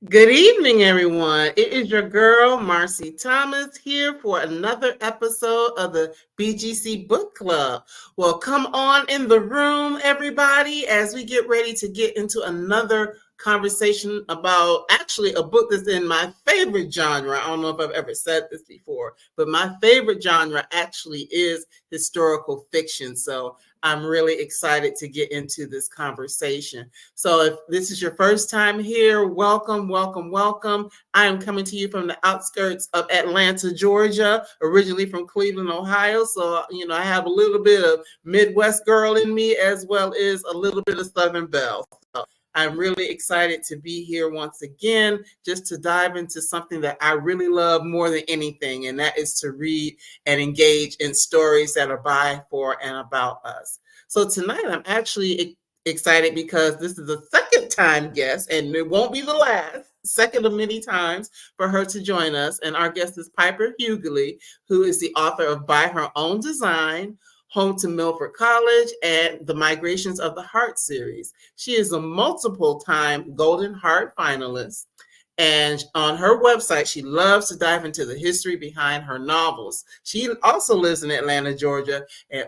Good evening, everyone. It is your girl, Marcy Thomas, here for another episode of the BGC Book Club. Well, come on in the room, everybody, as we get ready to get into another conversation about actually a book that's in my favorite genre. I don't know if I've ever said this before, but my favorite genre actually is historical fiction. So I'm really excited to get into this conversation. So if this is your first time here, welcome, welcome, welcome. I am coming to you from the outskirts of Atlanta, Georgia, originally from Cleveland, Ohio. So, I have a little bit of Midwest girl in me as well as a little bit of Southern belle. So I'm really excited to be here once again, just to dive into something that I really love more than anything, and that is to read and engage in stories that are by, for, and about us. So tonight I'm actually excited because this is the second time guest, and it won't be the last, second of many times for her to join us. And our guest is Piper Huguley, who is the author of By Her Own Design, Home to Milford College, and the Migrations of the Heart series. She is a multiple-time Golden Heart finalist. And on her website, she loves to dive into the history behind her novels. She also lives in Atlanta, Georgia,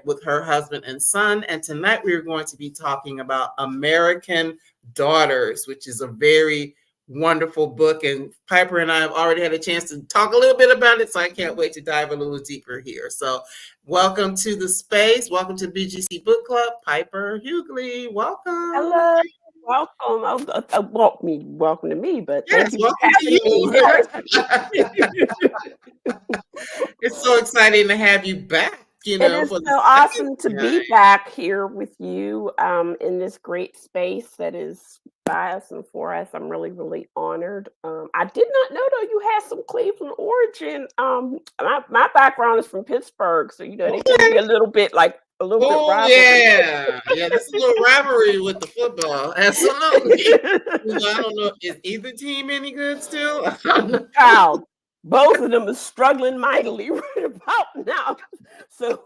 with her husband and son. And tonight we're going to be talking about American Daughters, which is a very wonderful book. And Piper and I have already had a chance to talk a little bit about it, so I can't wait to dive a little deeper here. So welcome to the space. Welcome to BGC Book Club. Piper Huguley, welcome. Hello, welcome. Welcome to me, but Yes, thank you for welcome to having you. me. It's so exciting to have you back, It is for so the awesome to second be time. back here with you in this great space that is by us and for us. I'm really, really honored. I did not know though you had some Cleveland origin. My background is from Pittsburgh, so they can be Okay. a little bit Oh rivalry. yeah, yeah. That's a little rivalry with the football. Absolutely. I don't know. Is either team any good still? I don't know. Child, both of them are struggling mightily right about now. So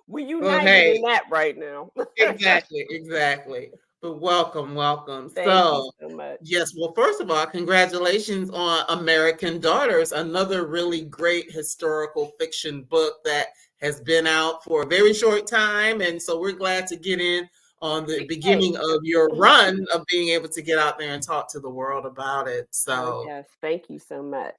we're Well, united hey, in that right now. exactly. But welcome, welcome. Thank you So, so much. yes, well, first of all, congratulations on American Daughters, another really great historical fiction book that has been out for a very short time. And so we're glad to get in on the Hey. beginning of your run of being able to get out there and talk to the world about it. Oh So, yes, thank you so much.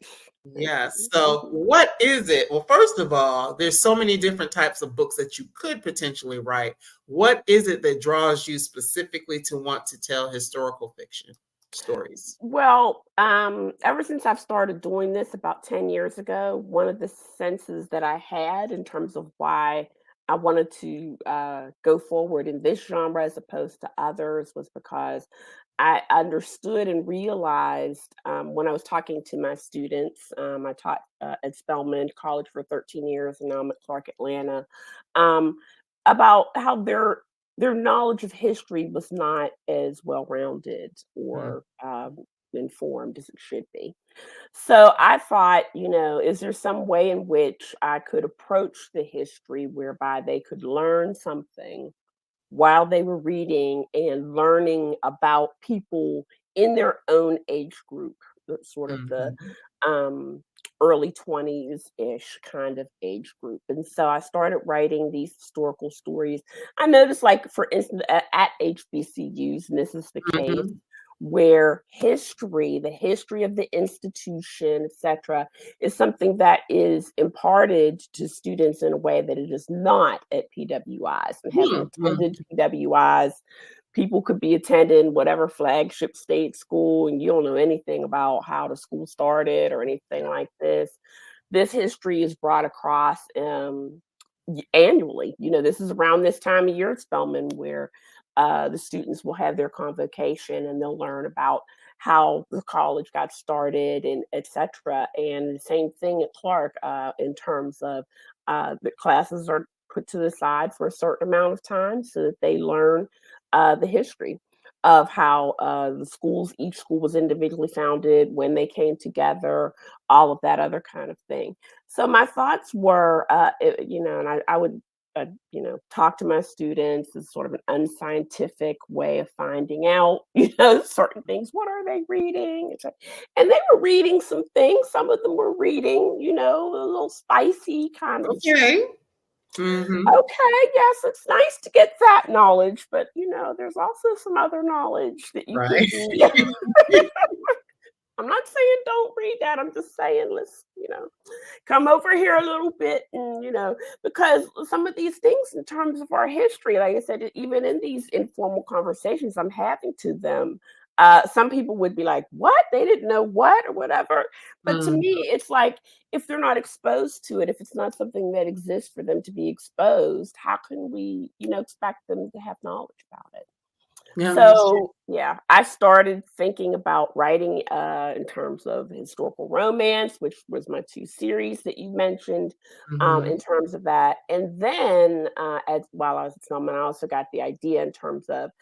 Thank yes. you. So, what is it? Well, first of all, there's so many different types of books that you could potentially write. What is it that draws you specifically to want to tell historical fiction stories? Well, ever since I've started doing this about 10 years ago, one of the senses that I had in terms of why I wanted to go forward in this genre as opposed to others was because I understood and realized when I was talking to my students. I taught at Spelman College for 13 years, and now I'm at Clark Atlanta. Um, about how their knowledge of history was not as well rounded Mm, or informed as it should be. So I thought, is there some way in which I could approach the history whereby they could learn something while they were reading and learning about people in their own age group, sort of the mhm, um, early 20s ish kind of age group. And so I started writing these historical stories. I noticed, like, for instance, at HBCUs, and this is the case, mhm, where the history of the institution, etc., is something that is imparted to students in a way that it is not at PWIs. And having mhm, attended mhm. PWIs, people could be attending whatever flagship state school, and you don't know anything about how the school started or anything like this. This history is brought across annually. This is around this time of year at Spelman where the students will have their convocation and they'll learn about how the college got started and etc. And the same thing at Clark in terms of the classes are put to the side for a certain amount of time so that they learn the history of how each school was individually founded, when they came together, all of that other kind of thing. So my thoughts were, and I would talk to my students as sort of an unscientific way of finding out, certain things. What are they reading? And they were reading some things. Some of them were reading, a little spicy kind of. Okay. Mm-hmm. Okay, yes, it's nice to get that knowledge, but there's also some other knowledge that you Right. could be. I'm not saying don't read that. I'm just saying let's, come over here a little bit and, because some of these things in terms of our history, like I said, even in these informal conversations I'm having to them, some people would be like, what? They didn't know what or whatever. But to me, it's like if they're not exposed to it, if it's not something that exists for them to be exposed, how can we, expect them to have knowledge about it? Yeah. So, yeah, I started thinking about writing in terms of historical romance, which was my 2 series that you mentioned, in terms of that. And then, while I was filming, I also got the idea in terms of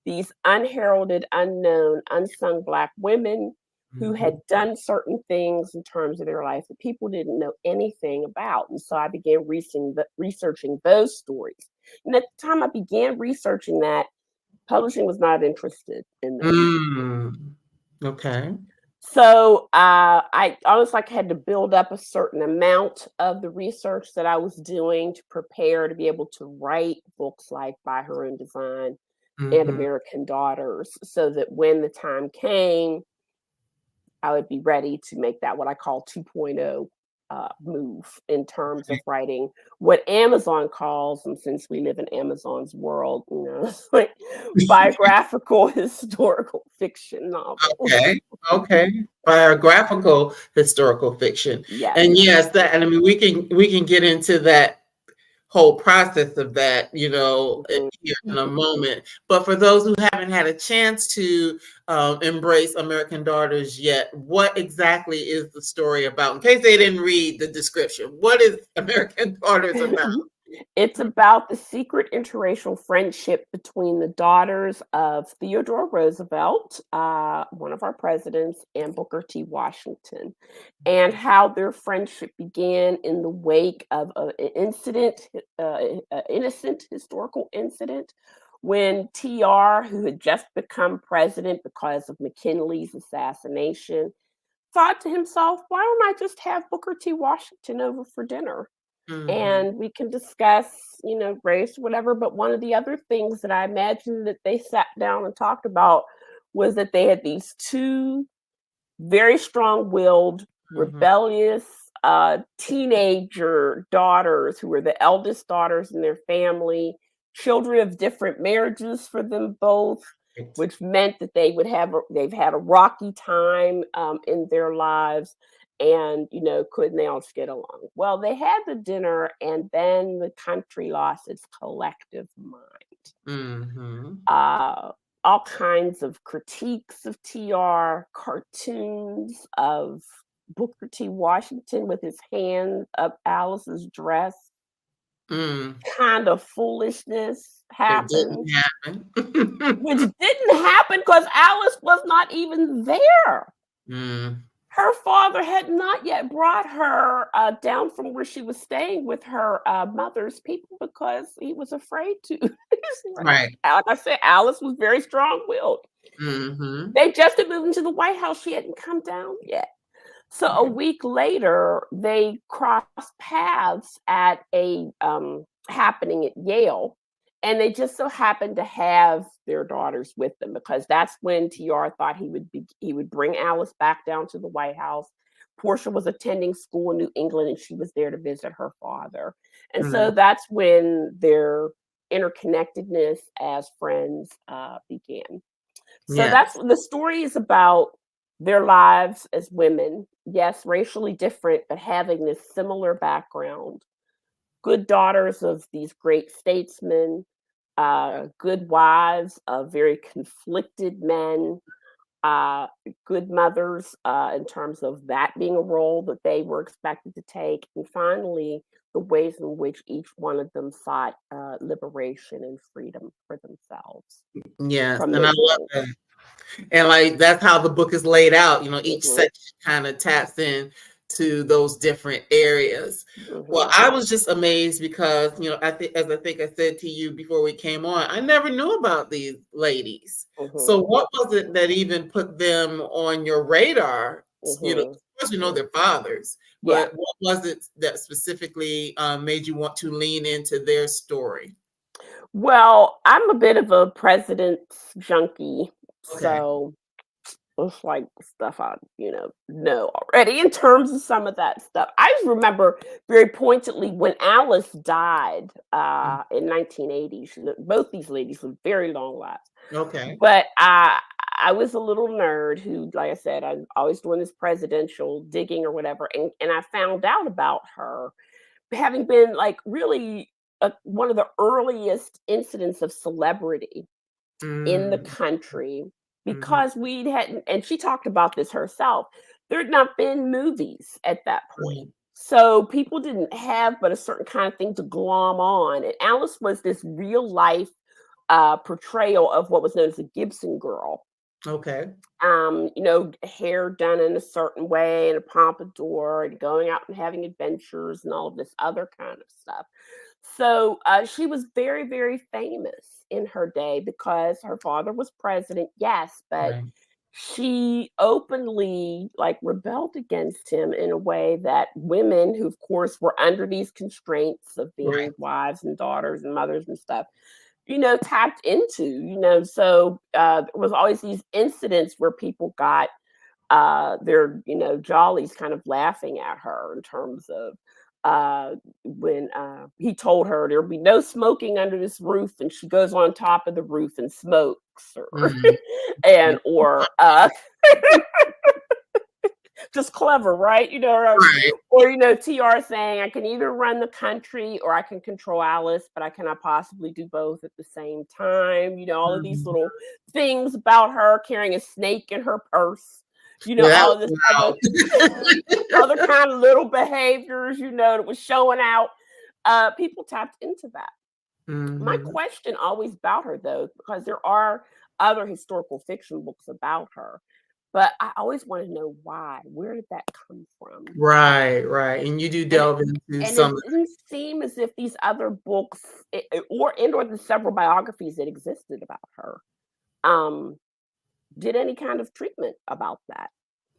these unheralded, unknown, unsung Black women who had done certain things in terms of their life that people didn't know anything about. And so I began researching those stories. And at the time I began researching that, publishing was not interested in them. Okay. So I almost like had to build up a certain amount of the research that I was doing to prepare to be able to write books like By Her Own Design and American Daughters, so that when the time came, I would be ready to make that what I call 2.0 move in terms of writing what Amazon calls, and since we live in Amazon's world, it's like biographical historical fiction novels. Okay. Biographical historical fiction. Yes. And yes, and I mean we can get into that whole process of that, here in a moment. But for those who haven't had a chance to embrace American Daughters yet, what exactly is the story about? In case they didn't read the description, what is American Daughters about? It's about the secret interracial friendship between the daughters of Theodore Roosevelt, one of our presidents, and Booker T. Washington, and how their friendship began in the wake of an innocent historical incident when TR, who had just become president because of McKinley's assassination, thought to himself, why don't I just have Booker T. Washington over for dinner? And we can discuss, race, whatever. But one of the other things that I imagine that they sat down and talked about was that they had these 2 very strong-willed, rebellious teenager daughters who were the eldest daughters in their family, children of different marriages for them both, which meant that they've had a rocky time in their lives. And, couldn't they all just get along? Well, they had the dinner, and then the country lost its collective mind. All kinds of critiques of TR, cartoons of Booker T. Washington with his hand up Alice's dress. Kind of foolishness happened. It didn't happen. Which didn't happen because Alice was not even there. Her father had not yet brought her down from where she was staying with her mother's people because he was afraid to. Right. Like I said, Alice was very strong-willed. They just had moved into the White House. She hadn't come down yet. So a week later, they crossed paths at a happening at Yale. And they just so happened to have their daughters with them because that's when TR thought he would bring Alice back down to the White House. Portia was attending school in New England and she was there to visit her father. And so that's when their interconnectedness as friends began. So that's the story is about their lives as women. Yes, racially different, but having this similar background. Good daughters of these great statesmen, good wives of very conflicted men, good mothers in terms of that being a role that they were expected to take, and finally, the ways in which each one of them sought liberation and freedom for themselves. Yes, and I love that. And that's how the book is laid out. Each section kind of taps in to those different areas. Well, Mhm. I was just amazed because, I think, as I think I said to you before we came on, I never knew about these ladies. So Mhm. what was it that even put them on your radar? Of Mhm. course, we know Mhm. their fathers, Yeah. but what was it that specifically made you want to lean into their story? Well, I'm a bit of a president's junkie, Okay. so it's like stuff I, know already in terms of some of that stuff. I just remember very pointedly when Alice died Mm. in 1980. Both these ladies lived very long lives, Okay. but I was a little nerd who, like I said, I'm always doing this presidential digging or whatever, and I found out about her having been like really one of the earliest incidents of celebrity in the Mm. country Mhm. because we'd had, and she talked about this herself, there had not been movies at that point. Right. So people didn't have but a certain kind of thing to glom on. And Alice was this real life portrayal of what was known as a Gibson girl. Okay. Hair done in a certain way and a pompadour and going out and having adventures and all of this other kind of stuff. So she was very, very famous in her day because her father was president, yes, but Right. she openly like rebelled against him in a way that women who of course were under these constraints of Right. being wives and daughters and mothers and stuff, tapped into, so there was always these incidents where people got their, jollies kind of laughing at her in terms of when he told her there'll be no smoking under this roof and she goes on top of the roof and smokes or Mm. and or just clever, right? Right. TR saying, I can either run the country or I can control Alice, but I cannot possibly do both at the same time. All of these Mhm. little things about her carrying a snake in her purse, Yeah, that all was of this other wild. kind of little behaviors, that was showing out. People tapped into that. My Mhm. question always about her, though, because there are other historical fiction books about her, but I always want to know why. Where did that come from? Right, right, and you do And it delve into and some it of didn't seem as if these other books or the several biographies that existed about her um, did any kind of treatment about that.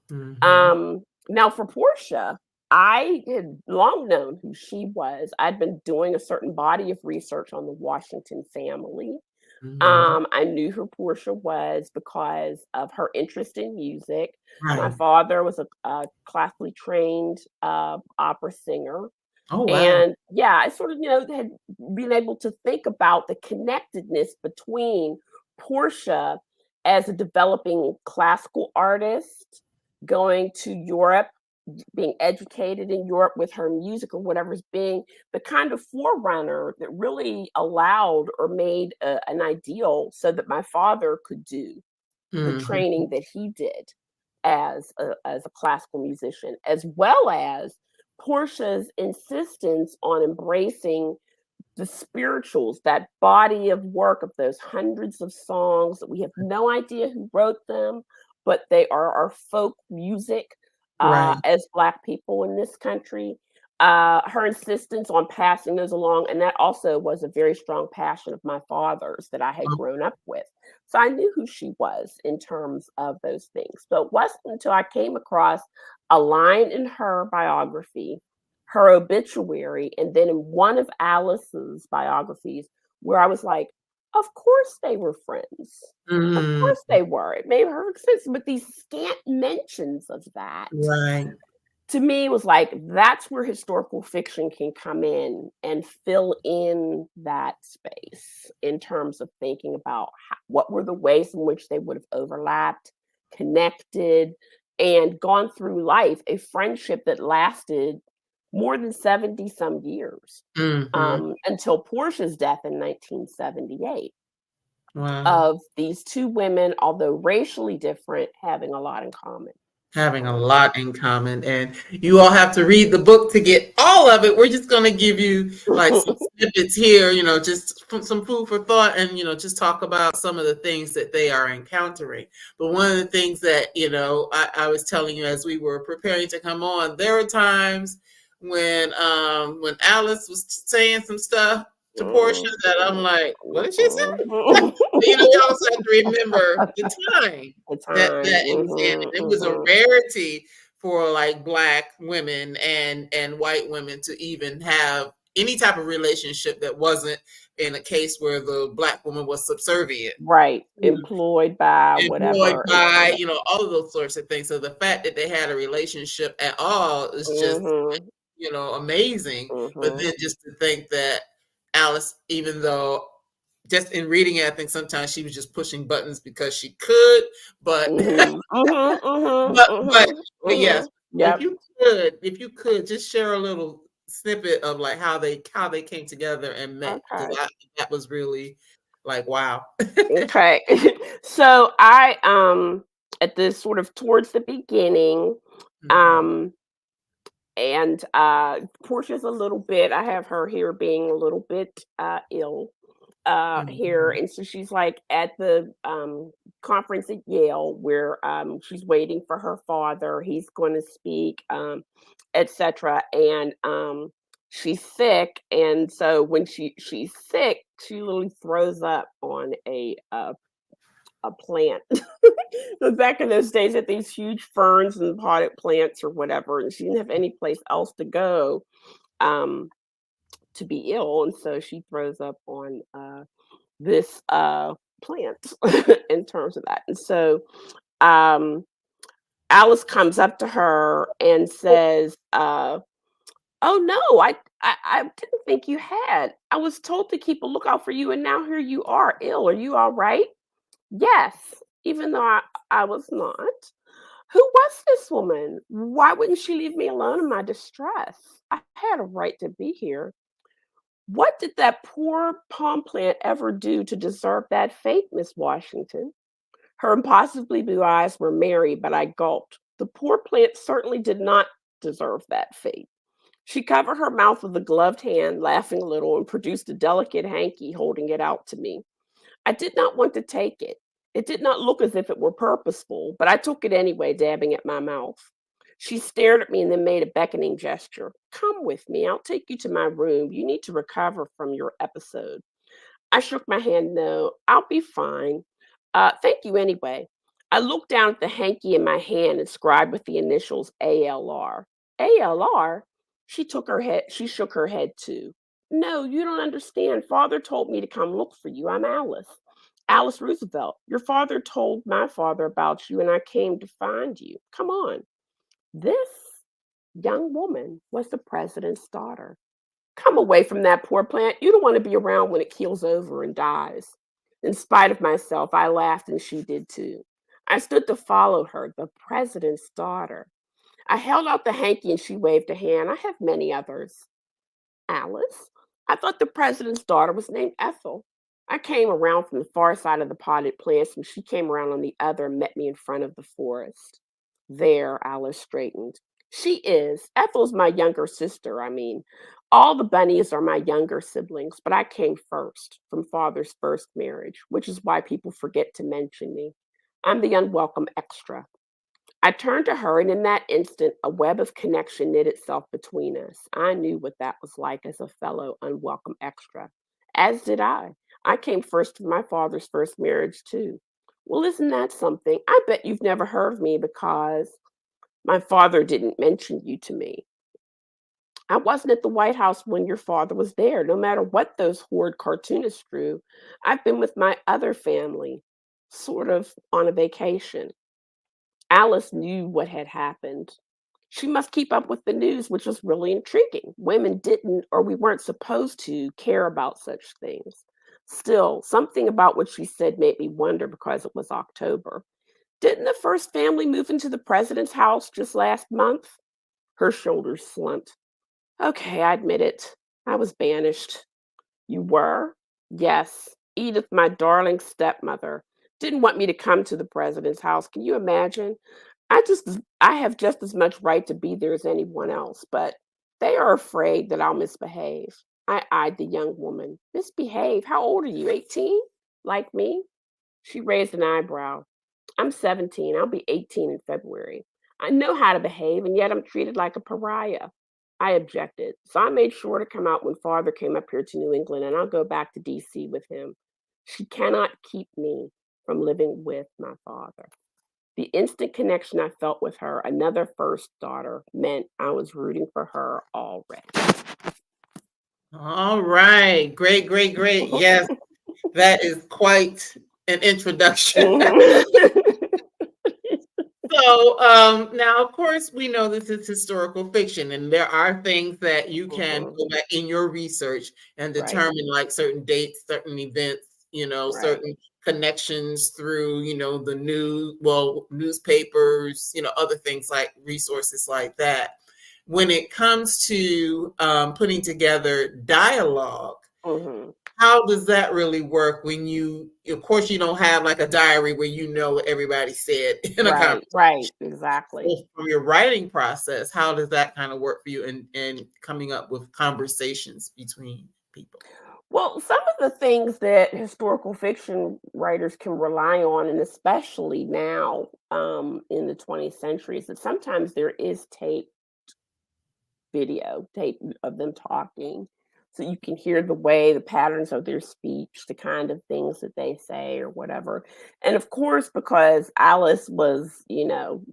Mhm. Now for Portia, I had long known who she was. I'd been doing a certain body of research on the Washington family. Mhm. I knew who Portia was because of her interest in music. My Right. father was a classically trained opera singer. Oh, wow. And yeah, I sort of, had been able to think about the connectedness between Portia as a developing classical artist, going to Europe, being educated in Europe with her music or whatever's being the kind of forerunner that really allowed or made an ideal so that my father could do the Mhm. training that he did as a classical musician, as well as Portia's insistence on embracing the spirituals, that body of work of those hundreds of songs that we have no idea who wrote them, but they are our folk music Right. as Black people in this country. Her insistence on passing those along, and that also was a very strong passion of my father's that I had Oh, grown up with. So I knew who she was in terms of those things. But it wasn't until I came across a line in her biography, her obituary, and then in one of Alice's biographies where I was like, of course they were friends. Of mhm. course they were. It made perfect sense. But these scant mentions of that Right. to me was like, that's where historical fiction can come in and fill in that space in terms of thinking about what were the ways in which they would have overlapped, connected, and gone through life, a friendship that lasted more than 70 some years Mhm. until Portia's death in 1978, Wow. of these two women, although racially different, having a lot in common. having a lot in common, and you all have to read the book to get all of it. We're just going to give you like some snippets here, just some food for thought, and just talk about some of the things that they are encountering. But one of the things that I was telling you as we were preparing to come on, there were times when Alice was saying some stuff to Portia that I'm like, what did she say? Mhm. You also have to remember the time The that time. it was in. Mhm, And it was a mhm. rarity for like Black women and white women to even have any type of relationship that wasn't in a case where the Black woman was subservient, Right. Employed by employed whatever. by, all of those sorts of things. So the fact that they had a relationship at all is just, Mhm, amazing. But mhm, then just to think that Alice, even though just in reading it, I think sometimes she was just pushing buttons because she could, but mhm, mhm, mhm, but but mhm, but yes, mhm. Yep. if you could just share a little snippet of like how they came together and met, because Okay. I that was really like wow. Okay. So at this sort of towards the beginning, Mhm, um and Portia's a little bit, I have her here being a little bit ill here, mhm, and so she's like at the conference at Yale where she's waiting for her father. He's going to speak, etc. And she's sick, and so when she's sick, she literally throws up on a plant. But back in those days, at these huge ferns and potted plants or whatever, and she didn't have any place else to go um, to be ill, and so she throws up on this plant in terms of that. And so um, Alice comes up to her and says, "Oh no, I didn't think you had. I was told to keep a lookout for you, and now here you are, ill. Are you all right?" Yes, even though I was not. Who was this woman? Why wouldn't she leave me alone in my distress? I had a right to be here. What did that poor palm plant ever do to deserve that fate, Miss Washington? Her impossibly blue eyes were merry, but I gulped. The poor plant certainly did not deserve that fate. She covered her mouth with a gloved hand, laughing a little, and produced a delicate hanky, holding it out to me. I did not want to take it. It did not look as if it were purposeful, but I took it anyway, dabbing at my mouth. She stared at me and then made a beckoning gesture. Come with me. I'll take you to my room. You need to recover from your episode. I shook my hand. No, I'll be fine. Thank you anyway. I looked down at the hanky in my hand inscribed with the initials ALR. ALR? She shook her head too. No, you don't understand. Father told me to come look for you. I'm Alice. Alice Roosevelt. Your father told my father about you, and I came to find you. Come on. This young woman was the president's daughter. Come away from that poor plant. You don't want to be around when it keels over and dies. In spite of myself, I laughed and she did too. I stood to follow her, the president's daughter. I held out the hanky and she waved a hand. I have many others. Alice? I thought the president's daughter was named Ethel. I came around from the far side of the potted plants and she came around on the other and met me in front of the forest. There, Alice straightened. She is. Ethel's my younger sister, I mean. All the bunnies are my younger siblings, but I came first from father's first marriage, which is why people forget to mention me. I'm the unwelcome extra. I turned to her, and in that instant, a web of connection knit itself between us. I knew what that was like as a fellow unwelcome extra, as did I. I came first to my father's first marriage, too. Well, isn't that something? I bet you've never heard of me because my father didn't mention you to me. I wasn't at the White House when your father was there, no matter what those horrid cartoonists drew. I've been with my other family, sort of on a vacation. Alice knew what had happened. She must keep up with the news, which was really intriguing. Women didn't, or we weren't supposed to, care about such things. Still, something about what she said made me wonder because it was October. Didn't the first family move into the president's house just last month? Her shoulders slumped. Okay, I admit it. I was banished. You were? Yes. Edith, my darling stepmother, didn't want me to come to the president's house. Can you imagine? I have just as much right to be there as anyone else, but they are afraid that I'll misbehave. I eyed the young woman. Misbehave? How old are you? 18? Like me? She raised an eyebrow. I'm 17. I'll be 18 in February. I know how to behave, and yet I'm treated like a pariah. I objected. So I made sure to come out when father came up here to New England, and I'll go back to DC with him. She cannot keep me from living with my father. The instant connection I felt with her, another first daughter, meant I was rooting for her already. All right. Great, great, great. Yes, that is quite an introduction. So now, of course, we know this is historical fiction, and there are things that you can go back in your research and Right. determine, like certain dates, certain events, Right. certain connections through, the newspapers, other things like resources like that. When it comes to putting together dialogue, Mhm. how does that really work when of course, you don't have like a diary where what everybody said in a Right, right, conversation. exactly. So from your writing process, how does that kind of work for you in coming up with conversations between people? Well, some of the things that historical fiction writers can rely on, and especially now in the 20th century, is that sometimes there is tape of them talking. So you can hear the patterns of their speech, the kind of things that they say or whatever. And of course, because Alice was,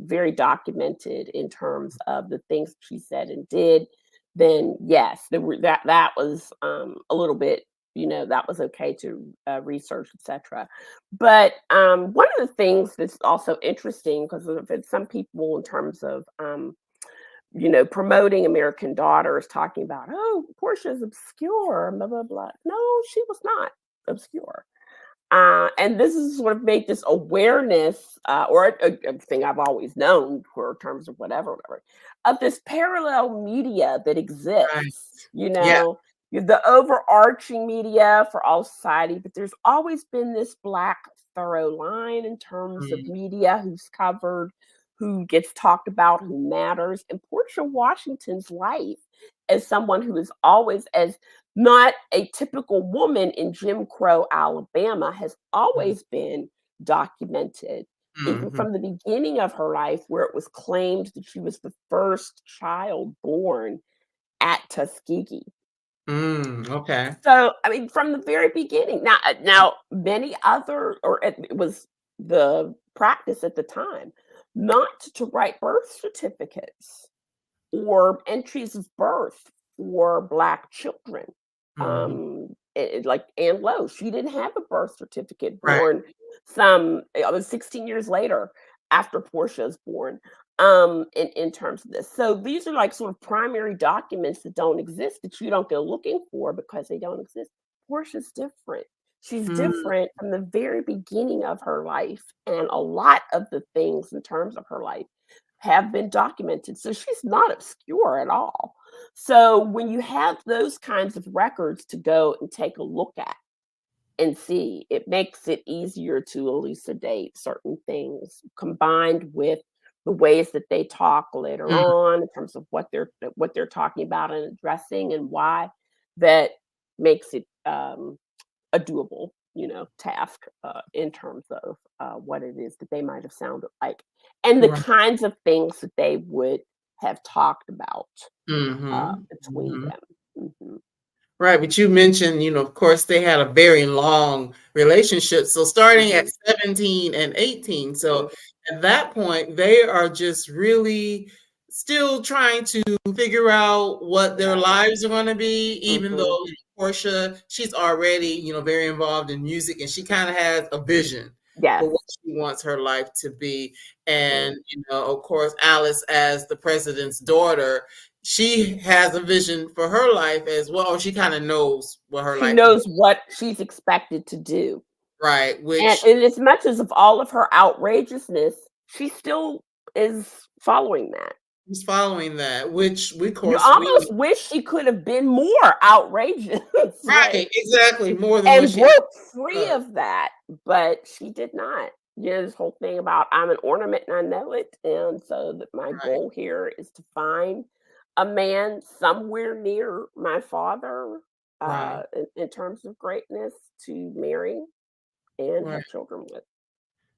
very documented in terms of the things she said and did, then yes, that was a little bit, that was okay to research, etc. But one of the things that's also interesting, because some people in terms of promoting American Daughters, talking about, oh, Portia's obscure, blah, blah, blah. No, she was not obscure. And this is sort of make this awareness, or a thing I've always known for terms of whatever, of this parallel media that Right. exists, Yeah. the overarching media for all society, but there's always been this black thorough line in terms of Mm, media who's covered, who gets talked about, who matters. And Portia Washington's life as someone who is always as not a typical woman in Jim Crow Alabama has mm, always been documented, even mhm, from the beginning of her life, where it was claimed that she was the first child born at Tuskegee. okay. So, I mean, from the very beginning. Now, many other, or it was the practice at the time, not to write birth certificates or entries of birth for Black children. Mhm. Like Anne Lowe, she didn't have a birth certificate, Right. born it was 16 years later after Portia's born. In terms of this, so these are like sort of primary documents that don't exist, that you don't go looking for because they don't exist. Portia's different. She's Mm, different from the very beginning of her life, and a lot of the things in terms of her life have been documented. So she's not obscure at all. So when you have those kinds of records to go and take a look at and see, it makes it easier to elucidate certain things, combined with the ways that they talk later mm, on in terms of what they're talking about and addressing and why. That makes it a doable, task in terms of what it is that they might have sounded like, and the right. kinds of things that they would have talked about Mhm, between mhm. them. Mhm. Right, but you mentioned, of course, they had a very long relationship. So starting at Mhm. 17 and 18. So Mhm. at that point, they are just really still trying to figure out what their Right. lives are going to be, even though Mhm. Portia, she's already, very involved in music and she kind of has a vision for what Yes. she wants her life to be. Mhm. And, of course, Alice, as the president's daughter, she has a vision for her life as well. She kind of knows what her She life is knows what she's expected to do. right, And which as much as of all of her outrageousness, she still is following that. is following that, which we, of You course, we almost wish she could have been more outrageous, right? right, exactly, more than what And she actually broke free does. of that, but she did not. this whole thing about I'm an ornament and I know it. And so that my Right, goal here is to find a man somewhere near my father right, in terms of greatness to marry and right. have children with.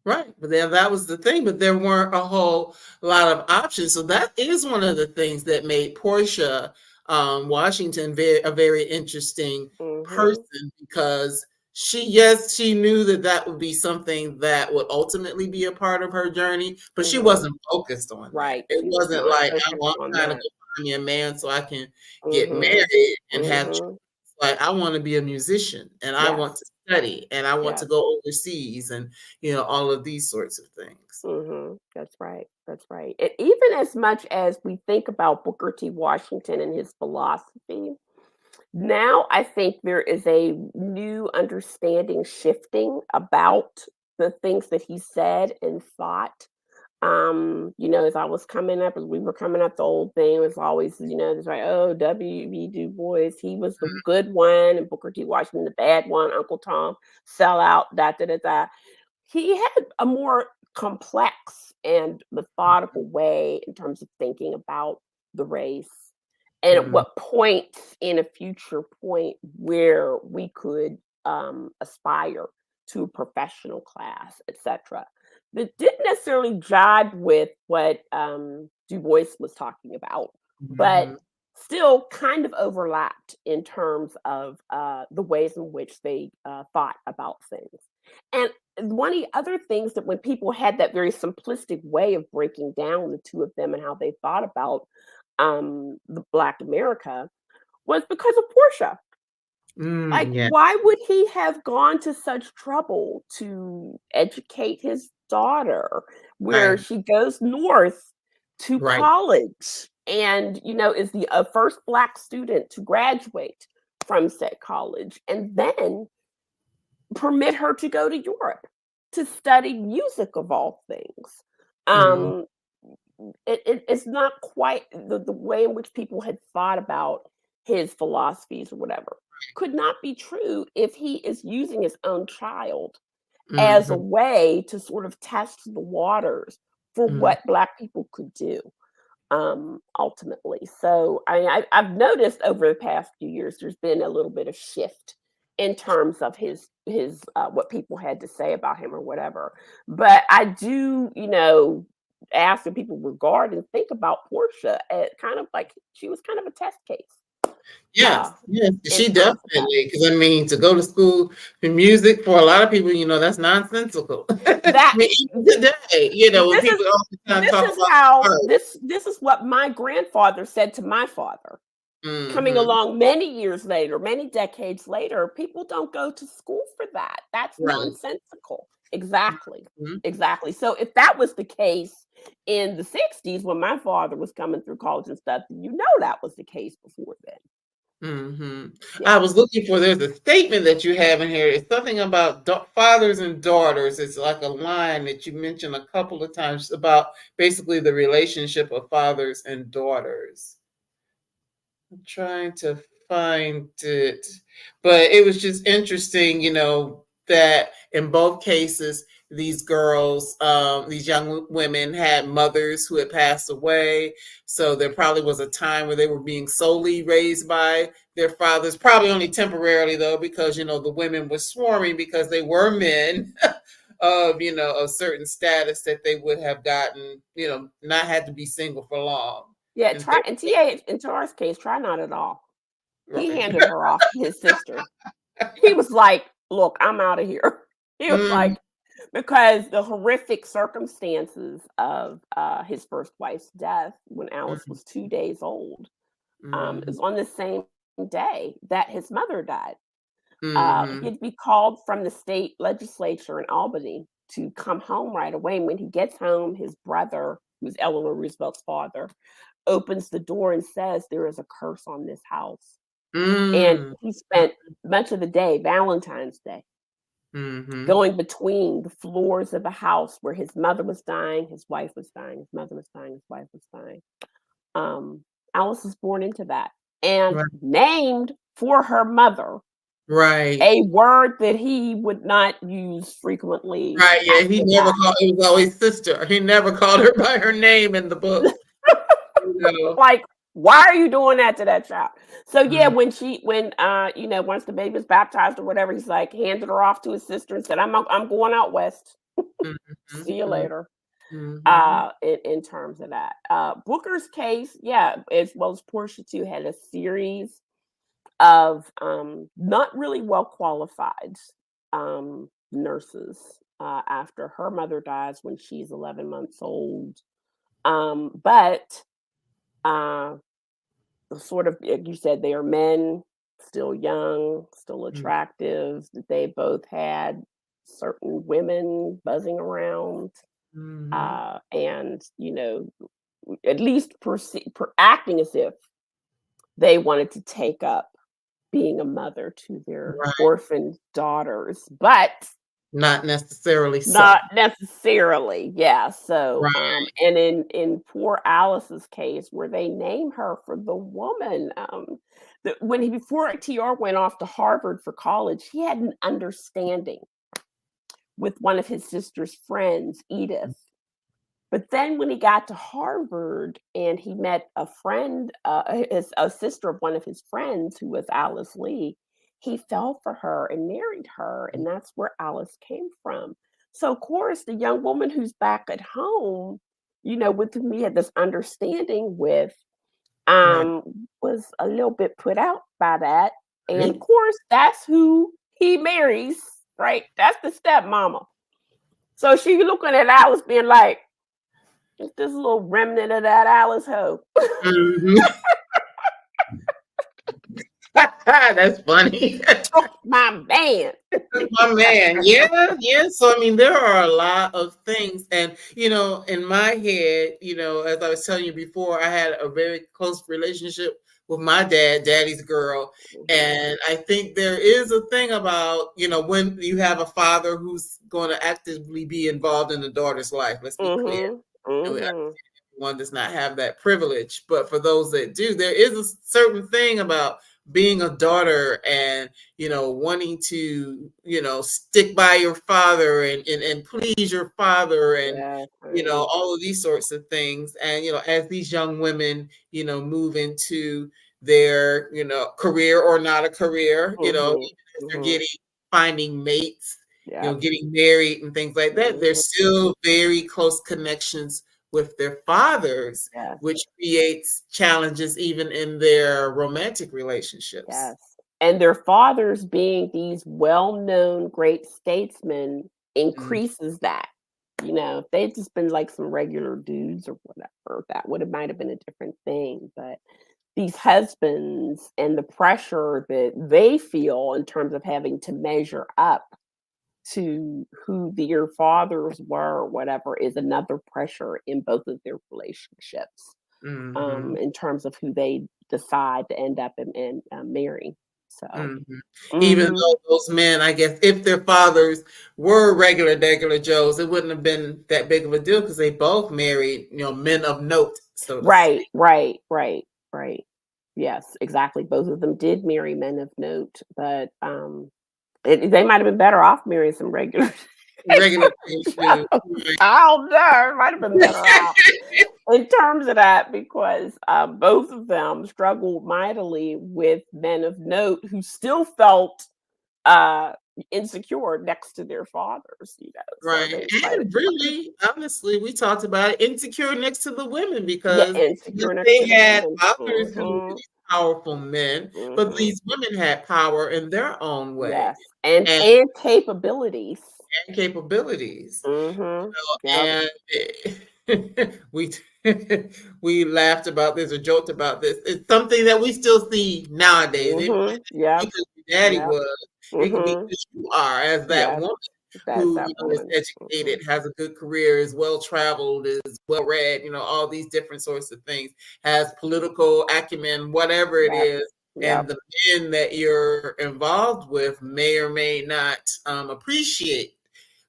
Right, but then that was the thing, but there weren't a whole lot of options. So that is one of the things that made Portia Washington a very interesting Hmm. person because yes, she knew that that would be something that would ultimately be a part of her journey, but she Hmm. wasn't focused on that. Right. It She was wasn't not like, focused I'm on trying to that. go find me a man so I can get Hmm. married and have children. Hmm. Like, I want to be a musician and I want Yes. to study and I want to Yes. go overseas and all of these sorts of things. That's right. That's right. And even as much as we think about Booker T. Washington and his philosophy, now I think there is a new understanding shifting about the things that he said and thought. As I was coming up, as we were coming up, the old thing was always, it's like, oh, W.B. Du Bois, he was the good one, and Booker T. Washington, the bad one, Uncle Tom, sell out, da da da da. He had a more complex and methodical way in terms of thinking about the race and at Mhm, what point in a future point where we could aspire to a professional class, etc. That didn't necessarily jibe with what Du Bois was talking about, but mhm, still kind of overlapped in terms of the ways in which they thought about things. And one of the other things that when people had that very simplistic way of breaking down the two of them and how they thought about the Black America was because of Portia. Like, yeah, why would he have gone to such trouble to educate his daughter, where right, she goes north to right, college and, is the first Black student to graduate from said college, and then permit her to go to Europe to study music of all things? mhm, Um, it's not quite the way in which people had thought about his philosophies or whatever could not be true if he is using his own child as a mhm, way to sort of test the waters for mhm, what Black people could do ultimately. So I've noticed over the past few years there's been a little bit of shift in terms of his what people had to say about him or whatever. But I do, ask that people regard and think about Portia as kind of like she was kind of a test case yes, uh, yes, in she terms of that. definitely, because I mean, to go to school for music for a lot of people, that's nonsensical. I That mean, even today, when this is people all the time this talk is about how art. this is what my grandfather said to my father. Coming Mhm, along many years later, many decades later, people don't go to school for that. That's right, nonsensical. Exactly. mhm, Exactly. So if that was the case in the 60s when my father was coming through college and stuff, that was the case before then. mhm. I Yeah. was looking for there's a statement that you have in here. It's something about fathers and daughters. It's like a line that you mentioned a couple of times about basically the relationship of fathers and daughters. I'm trying to find it, but it was just interesting, that in both cases, these girls, these young women had mothers who had passed away. So there probably was a time where they were being solely raised by their fathers, probably only temporarily though, because, the women were swarming because they were men of, a certain status that they would have gotten, not had to be single for long. Yeah, And try in TA in Tara's case, try not at all. He right. handed her off to his sister. He was like, "Look, I'm out of here." He was Mhm, like, because the horrific circumstances of his first wife's death when Alice mhm, was 2 days old mhm, is on the same day that his mother died. He mhm, had to be called from the state legislature in Albany to come home right away. And when he gets home, his brother, who's Eleanor Roosevelt's father, opens the door and says, "There is a curse on this house." And mm, he spent much of the day, Valentine's Day, mhm, going between the floors of the house where his mother was dying, his wife was dying, his mother was dying, his wife was dying. Um, Alice was born into that and right, named for her mother Right. a word that he would not use frequently Right. Yeah. after He never that. called. It was always sister. He never called her by her name in the book. You know. Like, why are you doing that to that child? So yeah, Mm, when once the baby was baptized or whatever, he's like handed her off to his sister and said, I'm going out west. mhm, See you mhm, later. mhm. In terms of that. Booker's case, yeah, as well as Portia too, had a series of not really well qualified nurses after her mother dies when she's 11 months old. But uh, sort of, like you said, they are men, still young, still Mm, attractive. They both had certain women buzzing around, mhm. and at least acting as if they wanted to take up being a mother to their Right. orphaned daughters, but Not necessarily so. not necessarily. Yeah. So, Right. and in poor Alice's case, where they name her for the woman, before TR went off to Harvard for college, he had an understanding with one of his sister's friends, Edith. But then when he got to Harvard and he met a sister of one of his friends who was Alice Lee, he fell for her and married her, and that's where Alice came from. So, of course, the young woman who's back at home, with whom he had this understanding with, Right. was a little bit put out by that. And of Right. course, that's who he marries, right? That's the stepmama. So she looking at Alice being like, just this little remnant of that Alice hoe. Mhm. That's funny. Took my man. My man. Yeah, yeah. So I mean, there are a lot of things, and in my head, as I was telling you before, I had a very close relationship with my dad, daddy's girl, Mhm, and I think there is a thing about when you have a father who's going to actively be involved in the daughter's life. Let's be clear. mhm, mhm. One does not have that privilege, but for those that do, there is a certain thing about being a daughter and wanting to stick by your father and please your father and Yes, honey. all of these sorts of things. And as these young women move into their career or not a career, even Mhm, as they're mhm. getting finding mates, Yep. getting married and things like that, there's Mhm. still very close connections with their fathers, Yes, which creates challenges even in their romantic relationships. yes. And their fathers being these well-known great statesmen Mm, increases that. If they'd just been like some regular dudes or whatever, that would have might have been a different thing. But these husbands and the pressure that they feel in terms of having to measure up to who their fathers were or whatever is another pressure in both of their relationships, mhm, in terms of who they decide to end up and marry. So, mhm. Even mhm. though those men, I guess, if their fathers were regular Joes, it wouldn't have been that big of a deal because they both married, men of note, so to Right, speak. right, right, right. Yes, exactly. Both of them did marry men of note, but they might have been better off marrying some regular. Regular Joes. I don't know. It might have been better off in terms of that because both of them struggled mightily with men of note who still felt uh, insecure next to their fathers. So Right. they might have And really, honestly, we talked about it, insecure next to the women yeah, because insecure next they to the had women. fathers who were Hmm. these powerful men, but Hmm. these women had power in their own way Yes, and and, and capabilities. and capabilities. Hmm. Yep. And we we laughed about this or joked about this. It's something that we still see nowadays. It Hmm. might Yep. be because your daddy Yep. was. It could be Hmm. because you are, as that Yes, woman that's who that is woman. Hmm. educated, has a good career, is well traveled, is well read. All these different sorts of things. Has political acumen, whatever it Yep. is. And Yep. the men that you're involved with may or may not appreciate,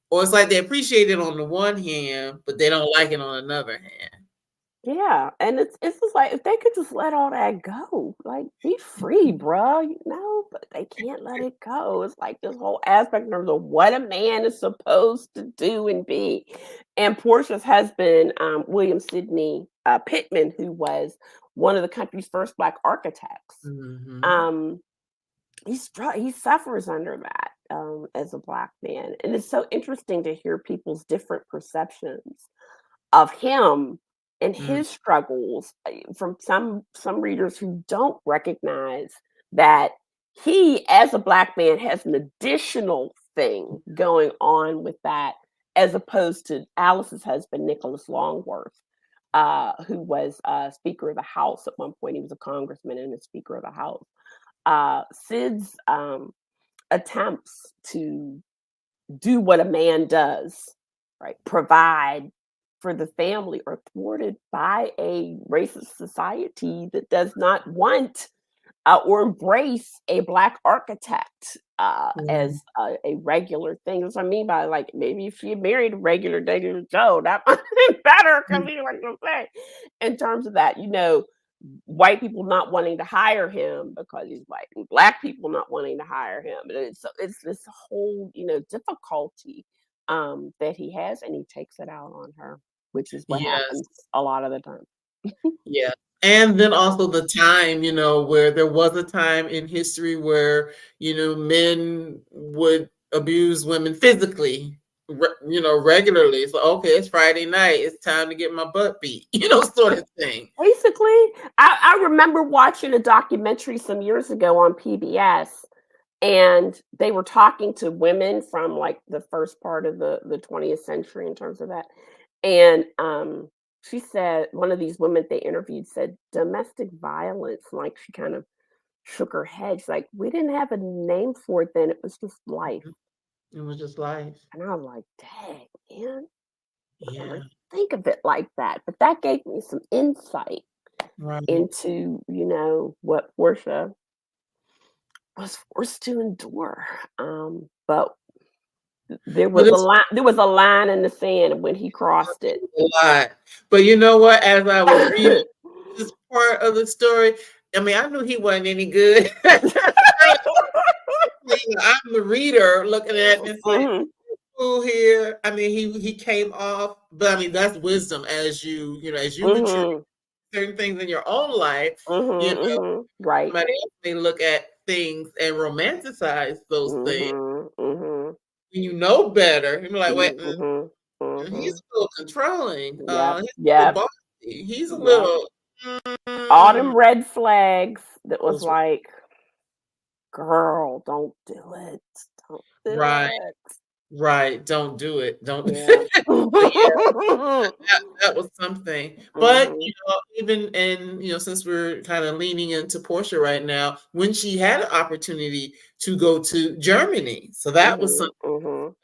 or it's like they appreciate it on the one hand, but they don't like it on another hand. Yeah, and it's just like, if they could just let all that go, like, be free, bruh, but they can't let it go. It's like this whole aspect in terms of what a man is supposed to do and be. And Portia's husband, William Sidney, Pittman, who was one of the country's first Black architects, Mhm. um, he suffers under that, as a Black man, and it's so interesting to hear people's different perceptions of him and Mm. his struggles, from some readers who don't recognize that he, as a Black man, has an additional thing going on with that, as opposed to Alice's husband, Nicholas Longworth, who was Speaker of the House at one point. He was a congressman and a Speaker of the House. Sid's attempts to do what a man does, right? Provide for the family are thwarted by a racist society that does not want or embrace a Black architect Mm. as a regular thing. That's what I mean by, like, maybe if she had married a regular Joe, that might be better because he like to say, in terms of that, white people not wanting to hire him because he's white, and Black people not wanting to hire him. And it's this whole, difficulty that he has, and he takes it out on her, which is what Yes. happens a lot of the time. Yeah. And then also the time, where there was a time in history where, men would abuse women physically, regularly. It's like, okay, it's Friday night. It's time to get my butt beat, sort of thing. Basically, I remember watching a documentary some years ago on PBS, and they were talking to women from, like, the first part of the 20th century in terms of that. And she said, one of these women they interviewed said, domestic violence, like, she kind of shook her head. She's like, we didn't have a name for it then. It was just life. Mhm. It was just life. And I was like, dang, man, I never Yeah. think of it like that. But that gave me some insight Right. into, what Portia was forced to endure. But But it's there was a line in the sand when he crossed it. a lot. But you know what? As I was reading this part of the story, I mean, I knew he wasn't any good. I'm the reader looking at it and it's like, Mhm, "Who here?" I mean, he came off, but I mean, that's wisdom as you mature mhm, certain things in your own life, you mhm, know, mhm. Right. somebody else may look at things and romanticize those things. Mhm, mhm, When you know better, you're like, "Wait, mhm, he's mhm. a little controlling. Yep, He's a little yep, bossy. He's a yep. little, All mm." them red flags that was Those were like, "Girl, don't do it. Don't do right, it." right. Don't do it. Don't. Yeah. But yeah, that was something. But, Mhm, even in, since we're kind of leaning into Portia right now, when she had an opportunity to go to Germany. So that was mhm, something, mhm.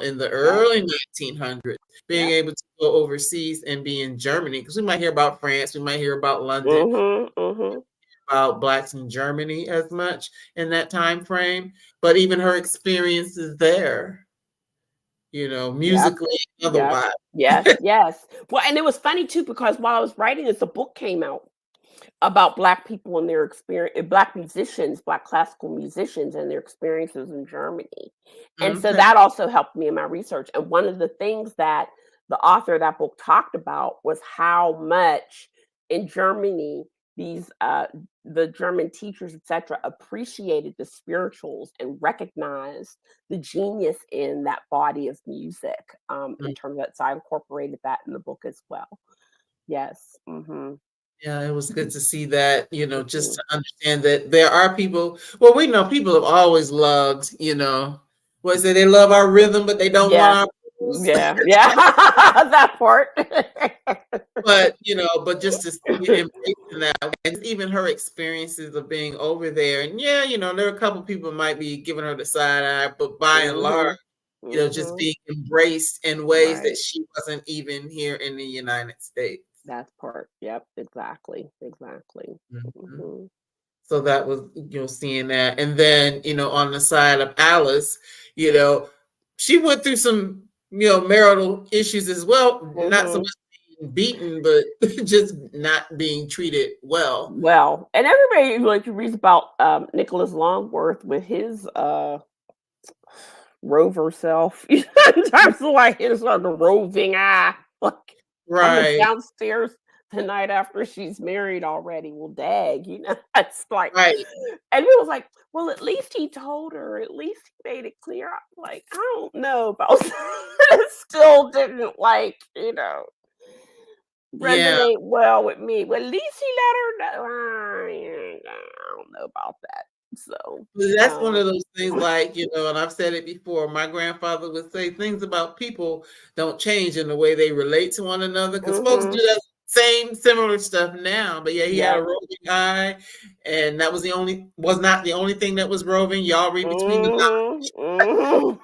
in the Yep, early 1900s, being yep. able to go overseas and be in Germany. Because we might hear about France, we might hear about London, Mhm, mhm, about Blacks in Germany as much in that time frame. But even her experiences there, yep, musically and yep. otherwise. Yes, yes. Well, and it was funny too because while I was writing this, a book came out about Black people and their experience, Black musicians, Black classical musicians and their experiences in Germany. And so Okay. that also helped me in my research. And one of the things that the author of that book talked about was how much in Germany these the German teachers, etc., appreciated the spirituals and recognized the genius in that body of music. In terms of that, so I incorporated that in the book as well. Yes. Mm-hmm. Yeah, it was good to see that, just Mm-hmm. to understand that there are people. Well, we know people have always loved, what is it? They love our rhythm, but they don't want Yeah. our blues. Yeah. Yeah. That part. But just to see it embracing that, and even her experiences of being over there. And yeah, there are a couple people might be giving her the side eye, but by and large, Mhm. just Mhm. being embraced in ways that Right. she wasn't even here in the United States. That part. Yep. Exactly. Exactly. Mhm. Mhm. So that was, seeing that. And then, on the side of Alice, you know, she went through some, marital issues as well. Not so Mhm. much beaten, but just not being treated well. Well, and everybody like reads about Nicholas Longworth with his rover self, in terms of like his sort of roving eye, like coming Right, downstairs the night after she's married already. Well, dag, it's like, right. and it was like, well, at least he told her, at least he made it clear. I'm like, I don't know about it still didn't like, Yeah. resonate well with me. Well, at least he let her know. I don't know about that. So, Well, that's one of those things like, and I've said it before, my grandfather would say things about people don't change in the way they relate to one another because folks do mhm. that same similar stuff now. But yeah, he had a Yep. roving eye, and that was not the only thing that was roving. Y'all read between the Mhm, mhm.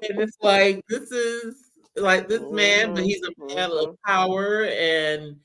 And it's like, this is like this man, but Mhm, he's a man of mhm. power and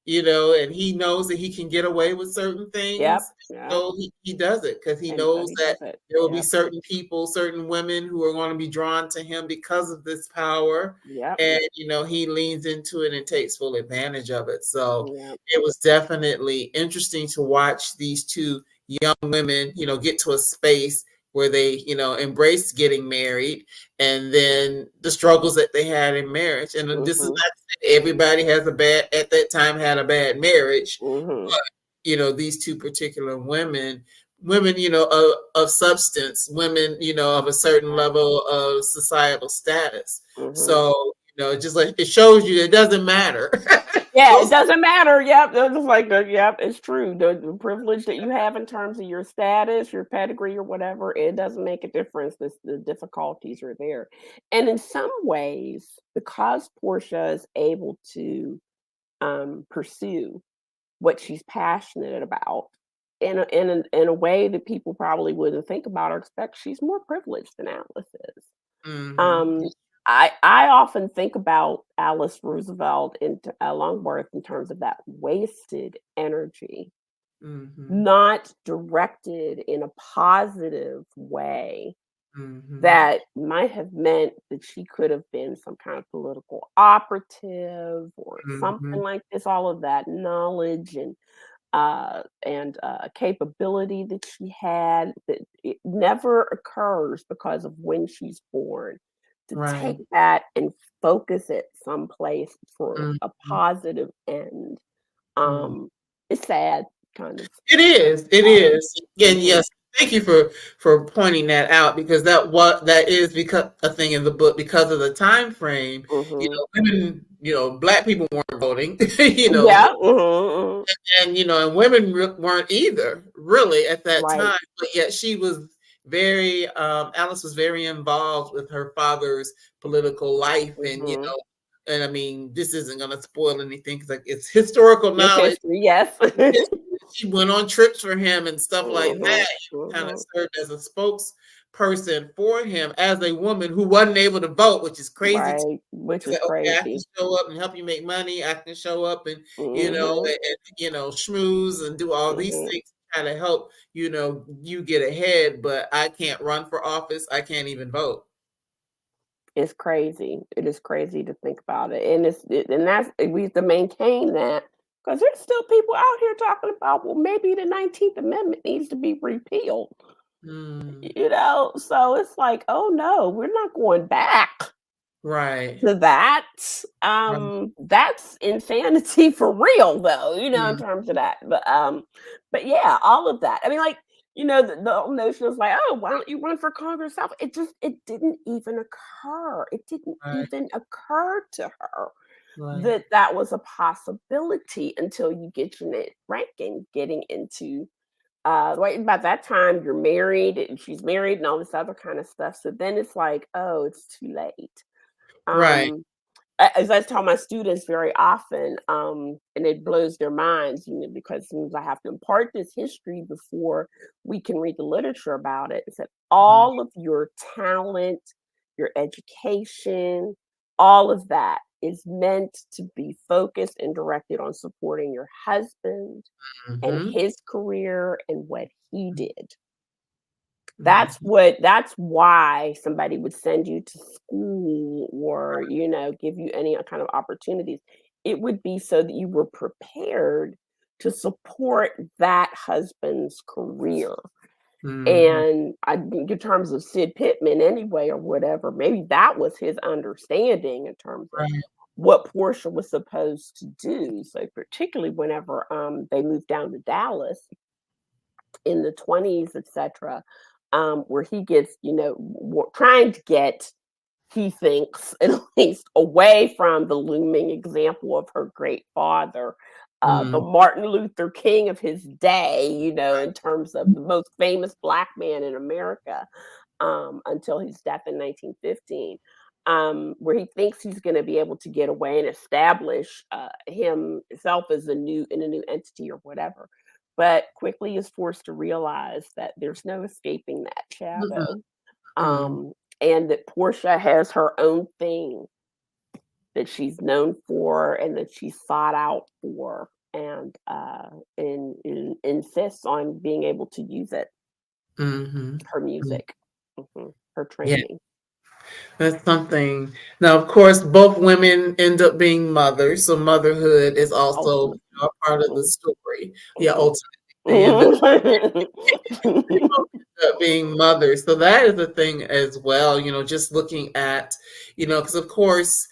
and he knows that he can get away with certain Yep, things. yep, So he does it because he and so knows he that does it. there will be Yep, certain people, certain women who are going to be drawn to him because of this power. yep, And he leans into it and takes full advantage of it. So yep. it was definitely interesting to watch these two young women, get to a space where they, embrace getting married and then the struggles that they had in marriage. And this is Mhm, not everybody has at that time had a bad marriage, mhm, but these two particular women, of substance, women, of a certain right. level of societal status. Mhm. So, just like it shows you it doesn't matter. Yeah, it Those doesn't matter. Yep, it's just like yep, it's true. The privilege that you have in terms of your status, your pedigree, or whatever, it doesn't make a difference. The difficulties are there, and in some ways, because Portia is able to pursue what she's passionate about in a way that people probably wouldn't think about or expect, she's more privileged than Alice is. Mhm. Um, I often think about Alice Roosevelt and Longworth in terms of that wasted energy, Mhm. not directed in a positive way Mhm. that might have meant that she could have been some kind of political operative or something Mhm. like this. All of that knowledge and capability that she had that it never occurs because of when she's born to take Right. that and focus it someplace for a Mhm. positive end. Mhm. um it's sad, kind of. It is. It is. And Mhm, yes, thank you for pointing that out because that is because a thing in the book because of the time frame. mhm. Women, black people weren't voting. you know, Yeah, mhm, and women weren't either really at that right. time. But yet she was very. Alice was very involved with her father's political life, and Mhm. and I mean, this isn't going to spoil anything because like it's historical It's knowledge. history, yes. She went on trips for him and stuff like Mhm, that. Kind of mhm. served as a spokesperson for him as a woman who wasn't able to vote, which is crazy. Right, which Say, is okay, I can crazy. show up and help you make money. I can show up and Mhm, schmooze and do all these mhm. things to kind of help you get ahead. But I can't run for office. I can't even vote. It's crazy. It is crazy to think about it, and and that's we have to maintain that because there's still people out here talking about, well, maybe the 19th Amendment needs to be repealed. Mm, So it's like, oh no, we're not going back right. to that. Right. That's insanity for real, though. In Mm, terms of that, but yeah, all of that. I mean, like. The whole notion of like, oh, why don't you run for Congress? It didn't even occur. It didn't right. even occur to her Right. that that was a possibility until you get your net ranking, getting into right about that time you're married and she's married and all this other kind of stuff. So then it's like, oh, it's too late. Right. Um, as I tell my students very often, and it blows their minds, because sometimes I have to impart this history before we can read the literature about it. Is that Mhm. all of your talent, your education, all of that is meant to be focused and directed on supporting your husband and Mhm. his career and what he did. Mhm. That's why somebody would send you to school or, give you any kind of opportunities. It would be so that you were prepared to support that husband's career. Mhm. And I think in terms of Sid Pittman anyway or whatever, maybe that was his understanding in terms of Right. what Portia was supposed to do. So particularly whenever they moved down to Dallas in the 20s, etc., where he gets, trying to get, he thinks, at least away from the looming example of her great father, the Mm. Martin Luther King of his day, in terms of the most famous black man in America, until his death in 1915, where he thinks he's going to be able to get away and establish himself as a new entity or whatever, but quickly is forced to realize that there's no escaping that Mhm. shadow, Mm. um, and that Portia has her own thing that she's known for and that she's sought out for, and insists on being able to use it, Mhm. her Mm. music, her Yeah, training. that's something. Now, of course, both women end up being mothers, so motherhood is also, Ultimately. a part of the Mhm, story. Yeah, mhm. ultimately, they end up being mothers. So that is a thing as well, just looking at, because of course,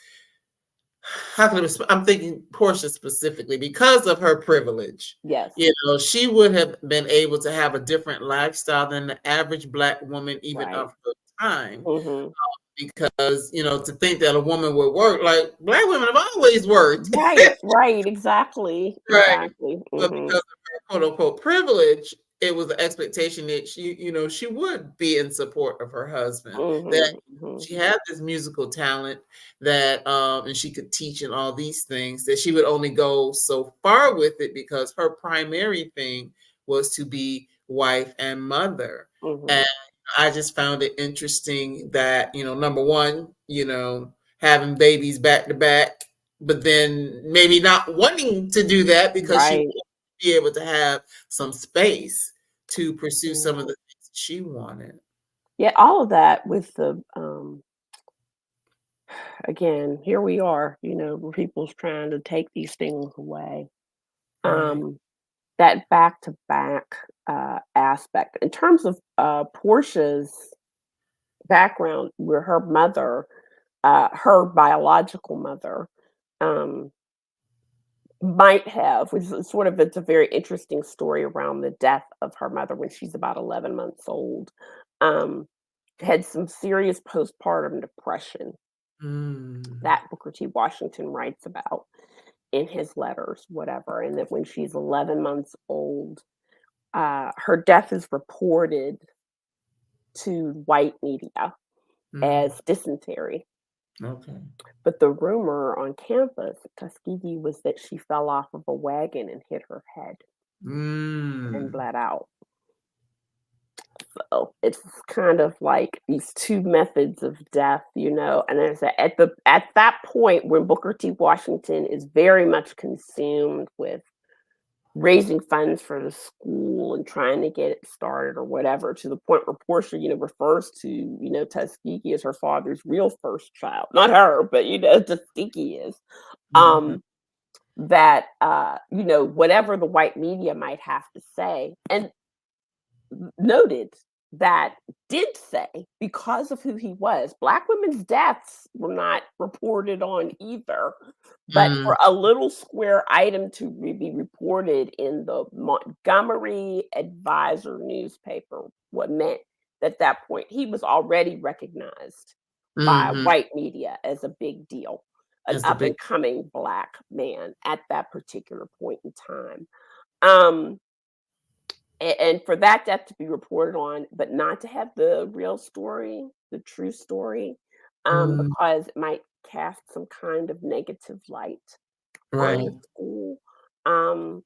how can I'm thinking Portia specifically because of her privilege. Yes, She would have been able to have a different lifestyle than the average Black woman, even right. of her time. Mhm. Because, to think that a woman would work, like Black women have always worked. Right, right, exactly, Right. exactly. But because Mhm, of her quote unquote privilege, it was the expectation that she would be in support of her husband. That mhm, mhm. she had this musical talent that and she could teach and all these things, that she would only go so far with it because her primary thing was to be wife and mother. Mhm. And I just found it interesting that, number one, having babies back to back, but then maybe not wanting to do that because she Right. wanted to be able to have some space to pursue some of Yeah. the things she wanted. Yeah, all of that with the, again, here we are, where people's trying to take these things away. Right. Um, that back to back aspect. In terms of Portia's background, where her mother, her biological mother, um, might have, which is sort of, it's a very interesting story around the death of her mother when she's about 11 months old. Um, had some serious postpartum depression Mm. that Booker T. Washington writes about in his letters, whatever. And that when she's 11 months old, her death is reported to white media Mm. as dysentery. Okay. But the rumor on campus at Tuskegee was that she fell off of a wagon and hit her head and Mm. bled out. So it's kind of like these two methods of death, and there's at that point when Booker T. Washington is very much consumed with raising funds for the school and trying to get it started or whatever, to the point where Portia, refers to, Tuskegee as her father's real first child. Not her, but Tuskegee is. Mhm. Um, that whatever the white media might have to say, and noted that did say, because of who he was, black women's deaths were not reported on either. But Mm. for a little square item to be reported in the Montgomery Advisor newspaper, what meant that at that point he was already recognized by Mhm. white media as a big deal, an That's a up big. and coming black man at that particular point in time. Um, and for that death to be reported on, but not to have the real story, the true story, Mm. because it might cast some kind of negative light on the Right. school,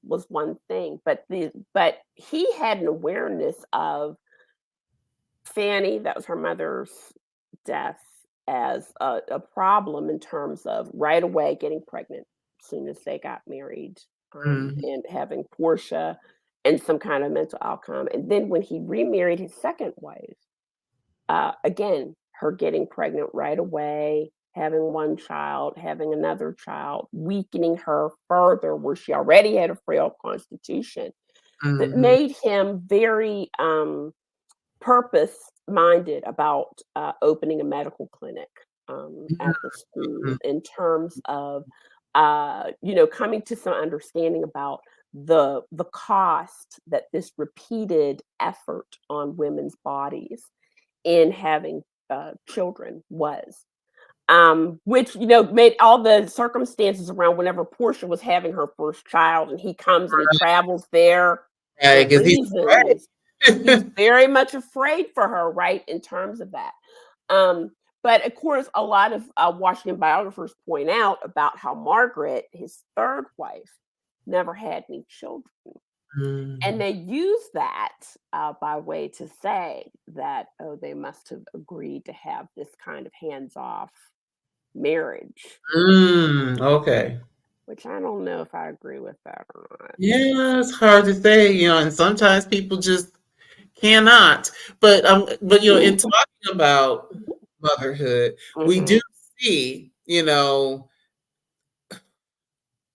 was one thing. But he had an awareness of Fanny, that was her mother's death, as a problem in terms of right away getting pregnant as soon as they got married, Mhm. and having Portia and some kind of mental outcome. And then when he remarried his second wife, again, her getting pregnant right away, having one child, having another child, weakening her further, where she already had a frail constitution, that Mhm. made him very purpose-minded about opening a medical clinic at the school, Mhm. in terms of coming to some understanding about the cost that this repeated effort on women's bodies in having children was. Which made all the circumstances around whenever Portia was having her first child, and he comes and he travels there Yeah, for 'cause he's reasons. He's right. very much afraid for her, right, in terms of that. Um, but of course, a lot of Washington biographers point out about how Margaret, his third wife, never had any children. And Mm. they use that by way to say that, oh, they must have agreed to have this kind of hands-off marriage, Okay. which I don't know if I agree with that or not. Yeah, it's hard to say, and sometimes people just cannot. But in talking about motherhood, we do Mhm, see,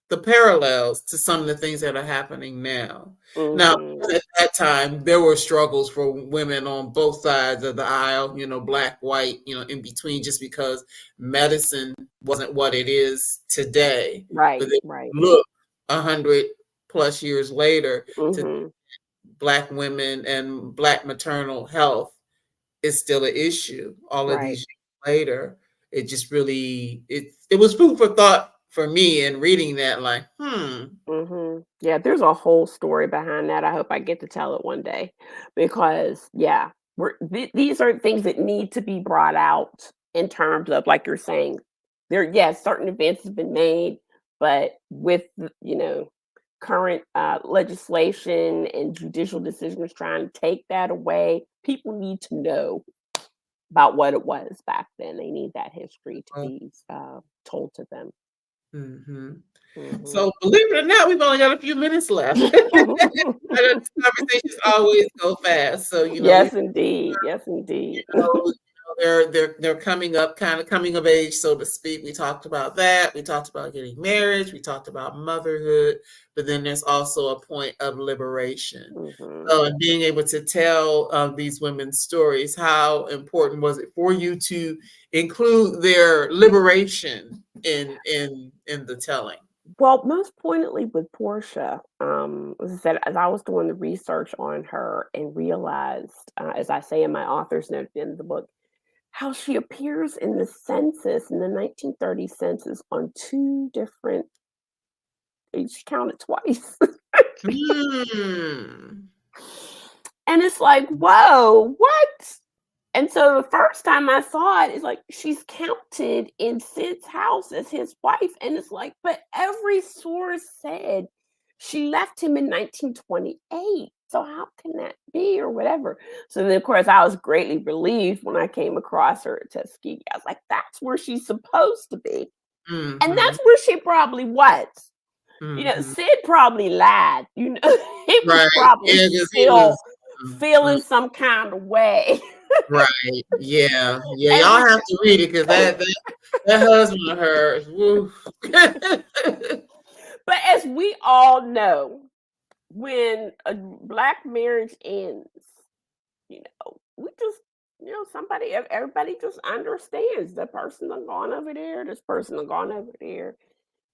the parallels to some of the things that are happening now. Now, mhm, at that time, there were struggles for women on both sides of the aisle, black, white, in between, just because medicine wasn't what it is today. But right, then right. look, 100+ years later, to Mhm, black women and black maternal health is still an issue. All of right. these years later, it just really it was food for thought for me in reading that, like, Yeah, there's a whole story behind that. I hope I get to tell it one day, because yeah, these are things that need to be brought out, in terms of, like you're saying, there, yes, certain advances have been made, but with current legislation and judicial decisions trying to take that away, people need to know about what it was back then. They need that history to be told to them. Mhm. Hmm. So believe it or not, we've only got a few minutes left. I know these conversations always go fast. So, we Yes, indeed. Yes, indeed. they're coming up, kind of coming of age, so to speak. We talked about that. We talked about getting married. We talked about motherhood, but then there's also a point of liberation. Hmm. So, and being able to tell these women's stories, how important was it for you to include their liberation in the telling? Well, most poignantly with Portia, as I said, as I was doing the research on her and realized, as I say in my author's note at the end of the book, how she appears in the census, in the 1930 census, on two different, she counted twice. Mm. And it's like, whoa, what? And so the first time I saw it, it's like she's counted in Sid's house as his wife. And it's like, but every source said she left him in 1928. So how can that be, or whatever? So then, of course, I was greatly relieved when I came across her at Tuskegee. I was like, that's where she's supposed to be. And Mhm. that's where she probably was. Mhm. Sid probably lied. He was Right. probably Yeah, because he still was feeling some kind of way. right. Yeah. Yeah, And y'all we have to read it because that husband of hers, woo. But as we all know, when a black marriage ends, we just, everybody just understands that person done gone over there, this person done gone over there.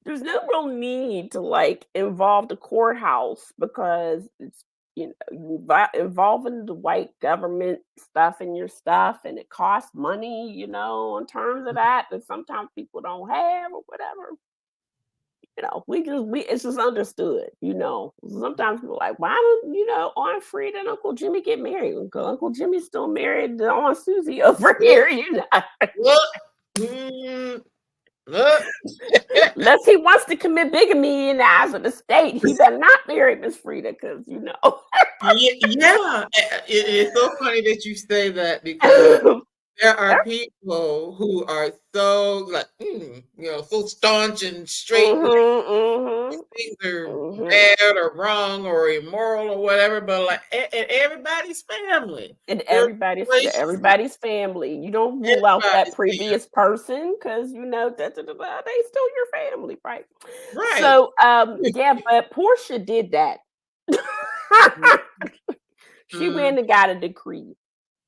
There's no real need to like involve the courthouse, because it's, involving the white government stuff in your stuff, and it costs money, in terms of that sometimes people don't have, or whatever. It's just understood. Sometimes people are like, why don't Aunt Frida and Uncle Jimmy get married? Uncle Jimmy's still married to Aunt Susie over here. Look. Mm, look. Unless he wants to commit bigamy in the eyes of the state, he better not marry Miss Frida, because Yeah. It's so funny that you say that because There are people who are so like, so staunch and straight. Like things are bad or wrong or immoral or whatever, but like, and everybody's family. And There are everybody's family. You don't rule out that everybody's family. previous person because you know that they still your family, right? Right. So, yeah, but Portia did that. She Mm-hmm. went and got a decree,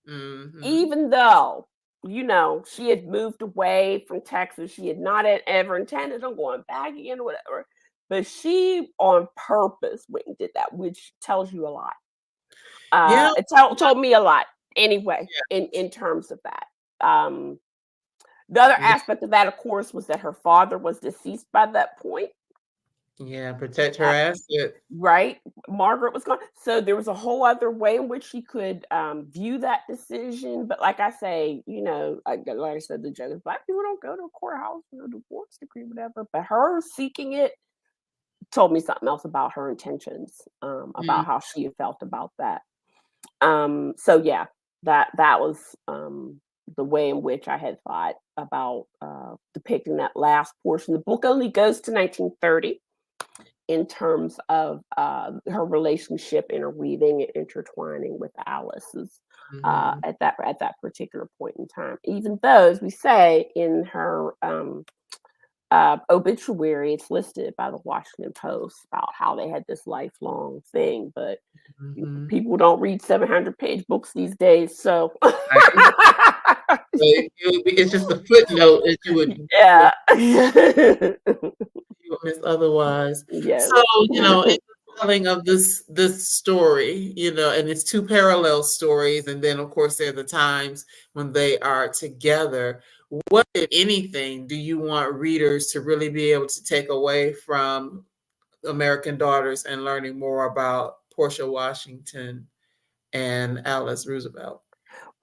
Mm-hmm. even though she had moved away from Texas. She had not ever intended on going back again or whatever. But she, on purpose, went and did that, which tells you a lot. Yeah. Told me a lot anyway in terms of that. Um, the other Yeah. aspect of that, of course, was that her father was deceased by that point. Yeah. Protect her Uh, asset. right, Margaret was gone, so there was a whole other way in which she could view that decision. But like I say, like I said, the joke is black people don't go to a courthouse for a divorce decree, whatever. But her seeking it told me something else about her intentions, Mm. about how she felt about that. So yeah, that was the way in which I had thought about depicting that last portion. The book only goes to 1930 in terms of her relationship interweaving and intertwining with Alice's Mhm. at that particular point in time. Even though, as we say in her obituary, it's listed by the Washington Post about how they had this lifelong thing, but Mhm. people don't read 700-page books these days, so Right. So it's just a footnote that yeah. you would miss otherwise. Yes. So, in the telling of this story, and it's two parallel stories, and then of course there are the times when they are together. What, if anything, do you want readers to really be able to take away from American Daughters and learning more about Portia Washington and Alice Roosevelt?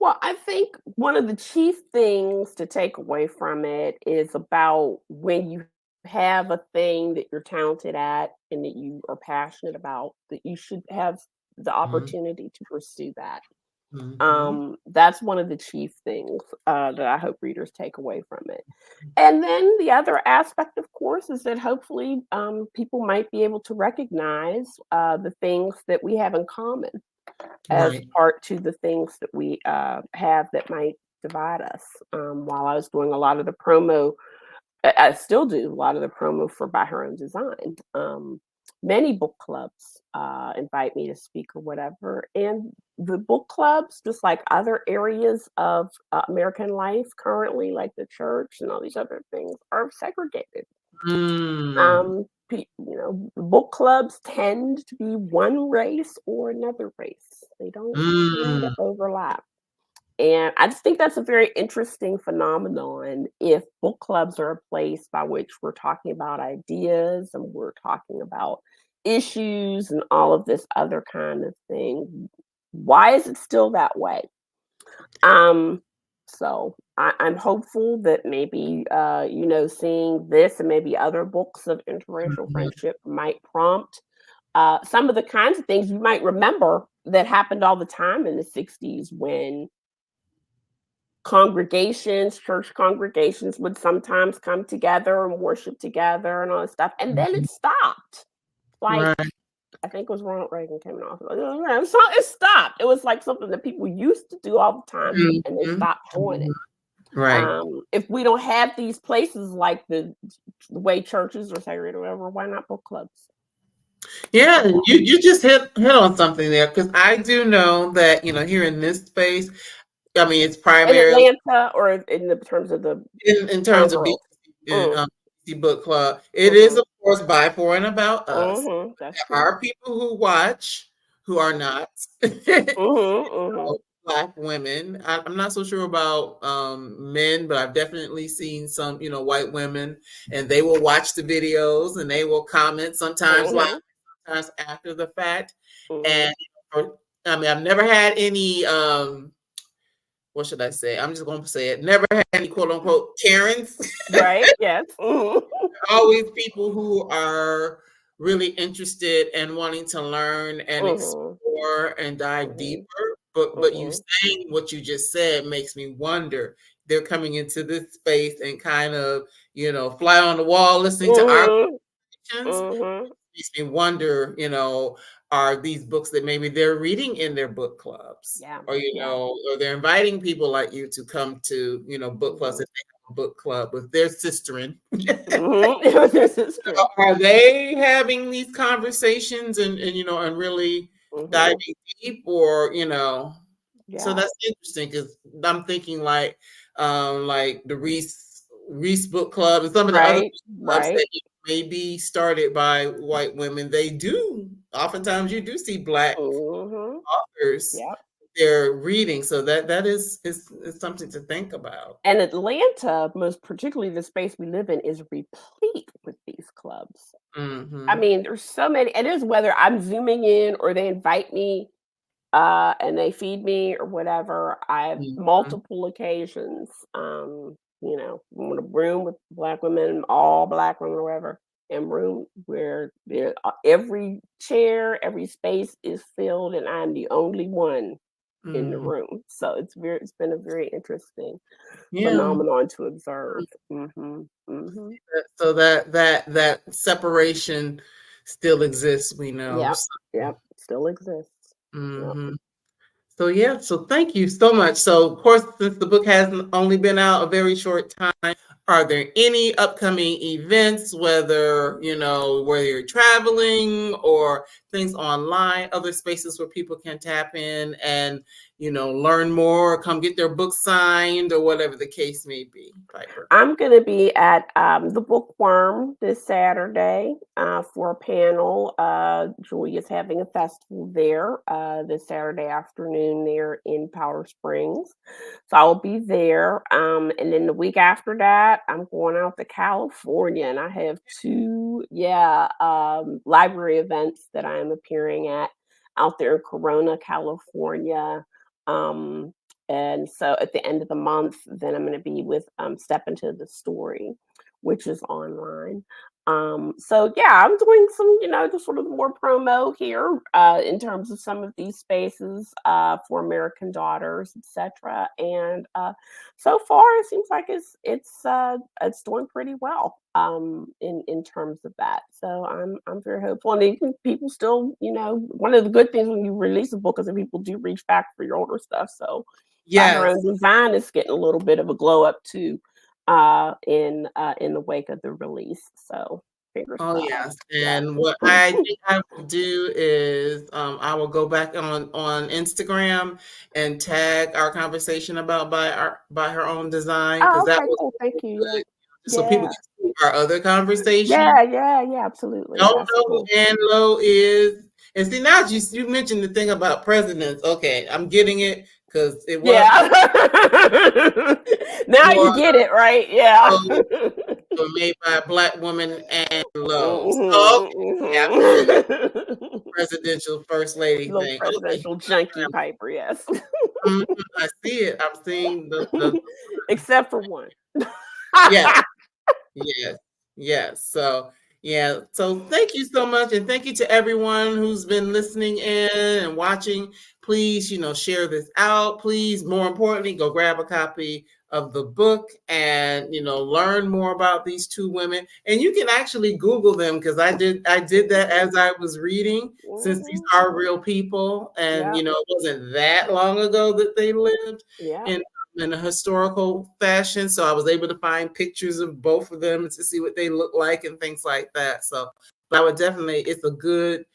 Well, I think one of the chief things to take away from it is about when you have a thing that you're talented at and that you are passionate about, that you should have the Mhm. opportunity to pursue that. Mhm. That's one of the chief things that I hope readers take away from it. And then the other aspect, of course, is that hopefully people might be able to recognize the things that we have in common as Right. part to the things that we have that might divide us. While I was doing a lot of the promo, I still do a lot of the promo for By Her Own Design. Many book clubs invite me to speak or whatever. And the book clubs, just like other areas of American life currently, like the church and all these other things, are segregated. Mm. Book clubs tend to be one race or another race. They don't tend to Mm. overlap. And I just think that's a very interesting phenomenon if book clubs are a place by which we're talking about ideas and we're talking about issues and all of this other kind of thing. Why is it still that way? So I'm hopeful that maybe seeing this and maybe other books of interracial Mhm. friendship might prompt some of the kinds of things you might remember that happened all the time in the 60s when church congregations would sometimes come together and worship together and all this stuff. And then Mhm. it stopped. Like, Right. I think it was Ronald Reagan came in office. So it stopped. It was like something that people used to do all the time and they Mhm. stopped doing it. Mhm. Right. If we don't have these places like the way churches are segregated or whatever, why not book clubs? Yeah, you just hit on something there because I do know that here in this space, I mean it's In primarily Atlanta or in the terms of the in town terms of girls. Mm, BGC Book Club. It is mhm, of course by, for, and about us. mhm, that's There true. are people who watch who are not Mhm, mhm, Black women. I'm not so sure about men, but I've definitely seen some white women, and they will watch the videos and they will comment sometimes live, mhm, sometimes after the fact. mhm. And I mean, I've never had any what should I say? I'm just gonna say it. Never had any quote unquote Karens. Right, yes. Mhm. Always people who are really interested and wanting to learn and Mhm, explore and dive mhm, deeper. but you Mhm. saying what you just said makes me wonder. They're coming into this space and kind of, fly on the wall listening to our Mhm. questions. Mhm. Makes me wonder, are these books that maybe they're reading in their book clubs, Yeah. or Yeah. or they're inviting people like you to come to, book clubs Mhm. if they have a book club with their sisterin. Mhm. This is true. Are they having these conversations and really Mhm. diving deep, or so Yeah. that's interesting because I'm thinking like the Reese Book Club and some of the other Right. book clubs Right. that may be started by white women. They do oftentimes you do see Black Mhm. authors Yep. they're reading, so that is something to think about. And Atlanta, most particularly the space we live in, is replete with these clubs. I Hmm. mean, there's so many, and it's whether I'm zooming in or they invite me, and they feed me or whatever. I have Hmm. multiple occasions, in a room with Black women, all Black women or whatever, and room where every chair, every space is filled, and I'm the only one in the Hmm. room. So it's been a very interesting Yeah. phenomenon to observe. Mhm. Mhm. So that separation still exists, we know. Yep. Yep. Still exists. Yep. Mhm. So yeah, so thank you so much. So of course, since the book has only been out a very short time, are there any upcoming events, whether you're traveling or things online, other spaces where people can tap in and learn more, come get their book signed, or whatever the case may be, Piper? I'm gonna be at, the Bookworm this Saturday, for a panel. Julia's having a festival there, this Saturday afternoon there in Powder Springs. So I'll be there. And then the week after that, I'm going out to California, and I have 2, yeah, library events that I am appearing at out there in Corona, California. Um, and so at the end of the month, then I'm going to be with Step Into the Story, which is online. So yeah, I'm doing some, just sort of more promo here, in terms of some of these spaces, for American Daughters, etc. And so far, it seems like it's doing pretty well, in terms of that. So I'm very hopeful, and people still, one of the good things when you release a book is that people do reach back for your older stuff. So by her Yes. own design, is getting a little bit of a glow up too, in the wake of the release. So fingers Oh, crossed. yes, Yeah. and what I think I will do is, I will go back on Instagram and tag our conversation about by her own design, Oh, because that okay, was cool. Thank really you. Yeah. good, just so people Yeah. can see our other conversation. Yeah, yeah, yeah, absolutely. Don't That's know who cool. Ann Lowe is, and see, now you mentioned the thing about presidents. Okay, I'm getting it because it was Yeah. Now more you get it, right? Yeah. were made by a Black woman, Ann Lowe. So, Mhm, okay, yeah, I see it. mhm. Presidential first lady Little thing. Okay. presidential junkie Piper, yes. Mhm, I see it. I'm seeing the Except for one. yes, yes, yes. So, yeah. So thank you so much. And thank you to everyone who's been listening in and watching. Please, share this out. Please, more importantly, go grab a copy of the book and, learn more about these two women. And you can actually Google them because I did that as I was reading, since these Mhm. are real people. And, Yep, it wasn't that long ago that they lived yep. in a historical fashion. So I was able to find pictures of both of them to see what they look like and things like that. So, but I would definitely, it's a good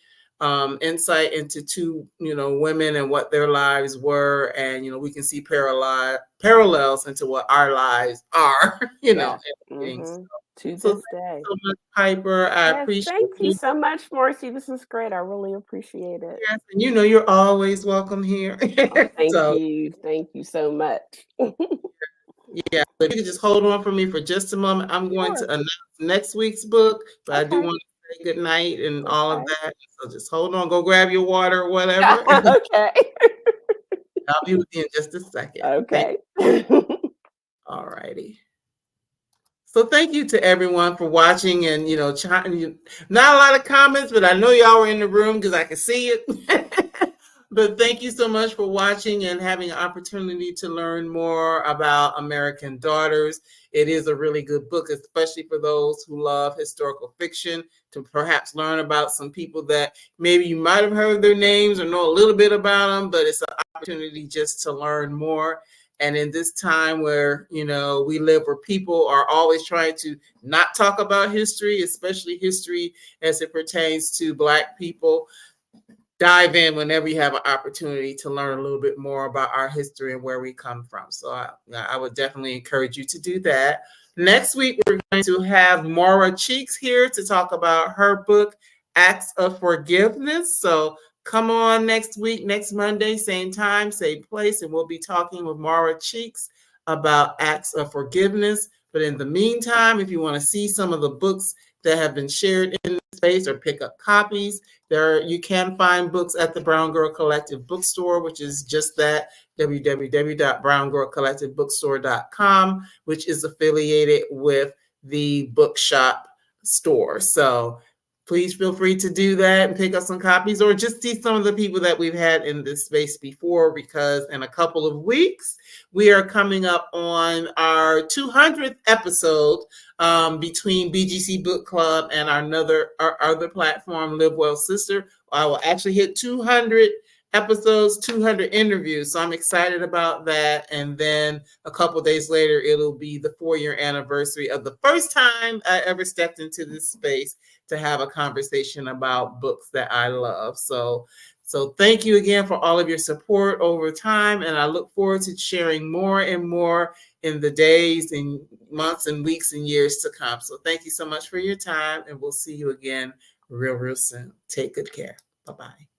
insight into two, women and what their lives were. And, we can see parallels into what our lives are, Yes. in readings. To So this thank day. you so much, Piper. I Yes, appreciate thank you you. so much, Marcy. This is great. I really appreciate it. Yes, and you're always welcome here. Oh, thank So you. Thank you so much. yeah, if you could just hold on for me for just a moment. I'm going to Sure. announce next week's book, but I do Okay. want to say good night and all of Okay. that. So just hold on, go grab your water or whatever, and Okay. I'll be with you in just a second. Thank Okay. All righty. So thank you to everyone for watching and not a lot of comments, but I know y'all were in the room because I could see it. But thank you so much for watching and having an opportunity to learn more about American Daughters. It is a really good book, especially for those who love historical fiction, to perhaps learn about some people that maybe you might have heard their names or know a little bit about them, but it's an opportunity just to learn more. And in this time where, we live where people are always trying to not talk about history, especially history as it pertains to Black people, dive in whenever you have an opportunity to learn a little bit more about our history and where we come from. So I would definitely encourage you to do that. Next week, we're going to have Maura Cheeks here to talk about her book, Acts of Forgiveness. So come on next week, next Monday, same time, same place, and we'll be talking with Maura Cheeks about Acts of Forgiveness. But in the meantime, if you want to see some of the books that have been shared in the space or pick up copies, you can find books at the Brown Girl Collective Bookstore, which is just that, www.browngirlcollectivebookstore.com, which is affiliated with the bookshop store. So please feel free to do that and pick up some copies, or just see some of the people that we've had in this space before, because in a couple of weeks, we are coming up on our 200th episode between BGC Book Club and our other platform, Live Well Sister. I will actually hit 200 episodes, 200 interviews. So I'm excited about that. And then a couple days later, it'll be the 4-year anniversary of the first time I ever stepped into this space to have a conversation about books that I love. So thank you again for all of your support over time. And I look forward to sharing more and more in the days and months and weeks and years to come. So thank you so much for your time, and we'll see you again real soon. Take good care. Bye-bye.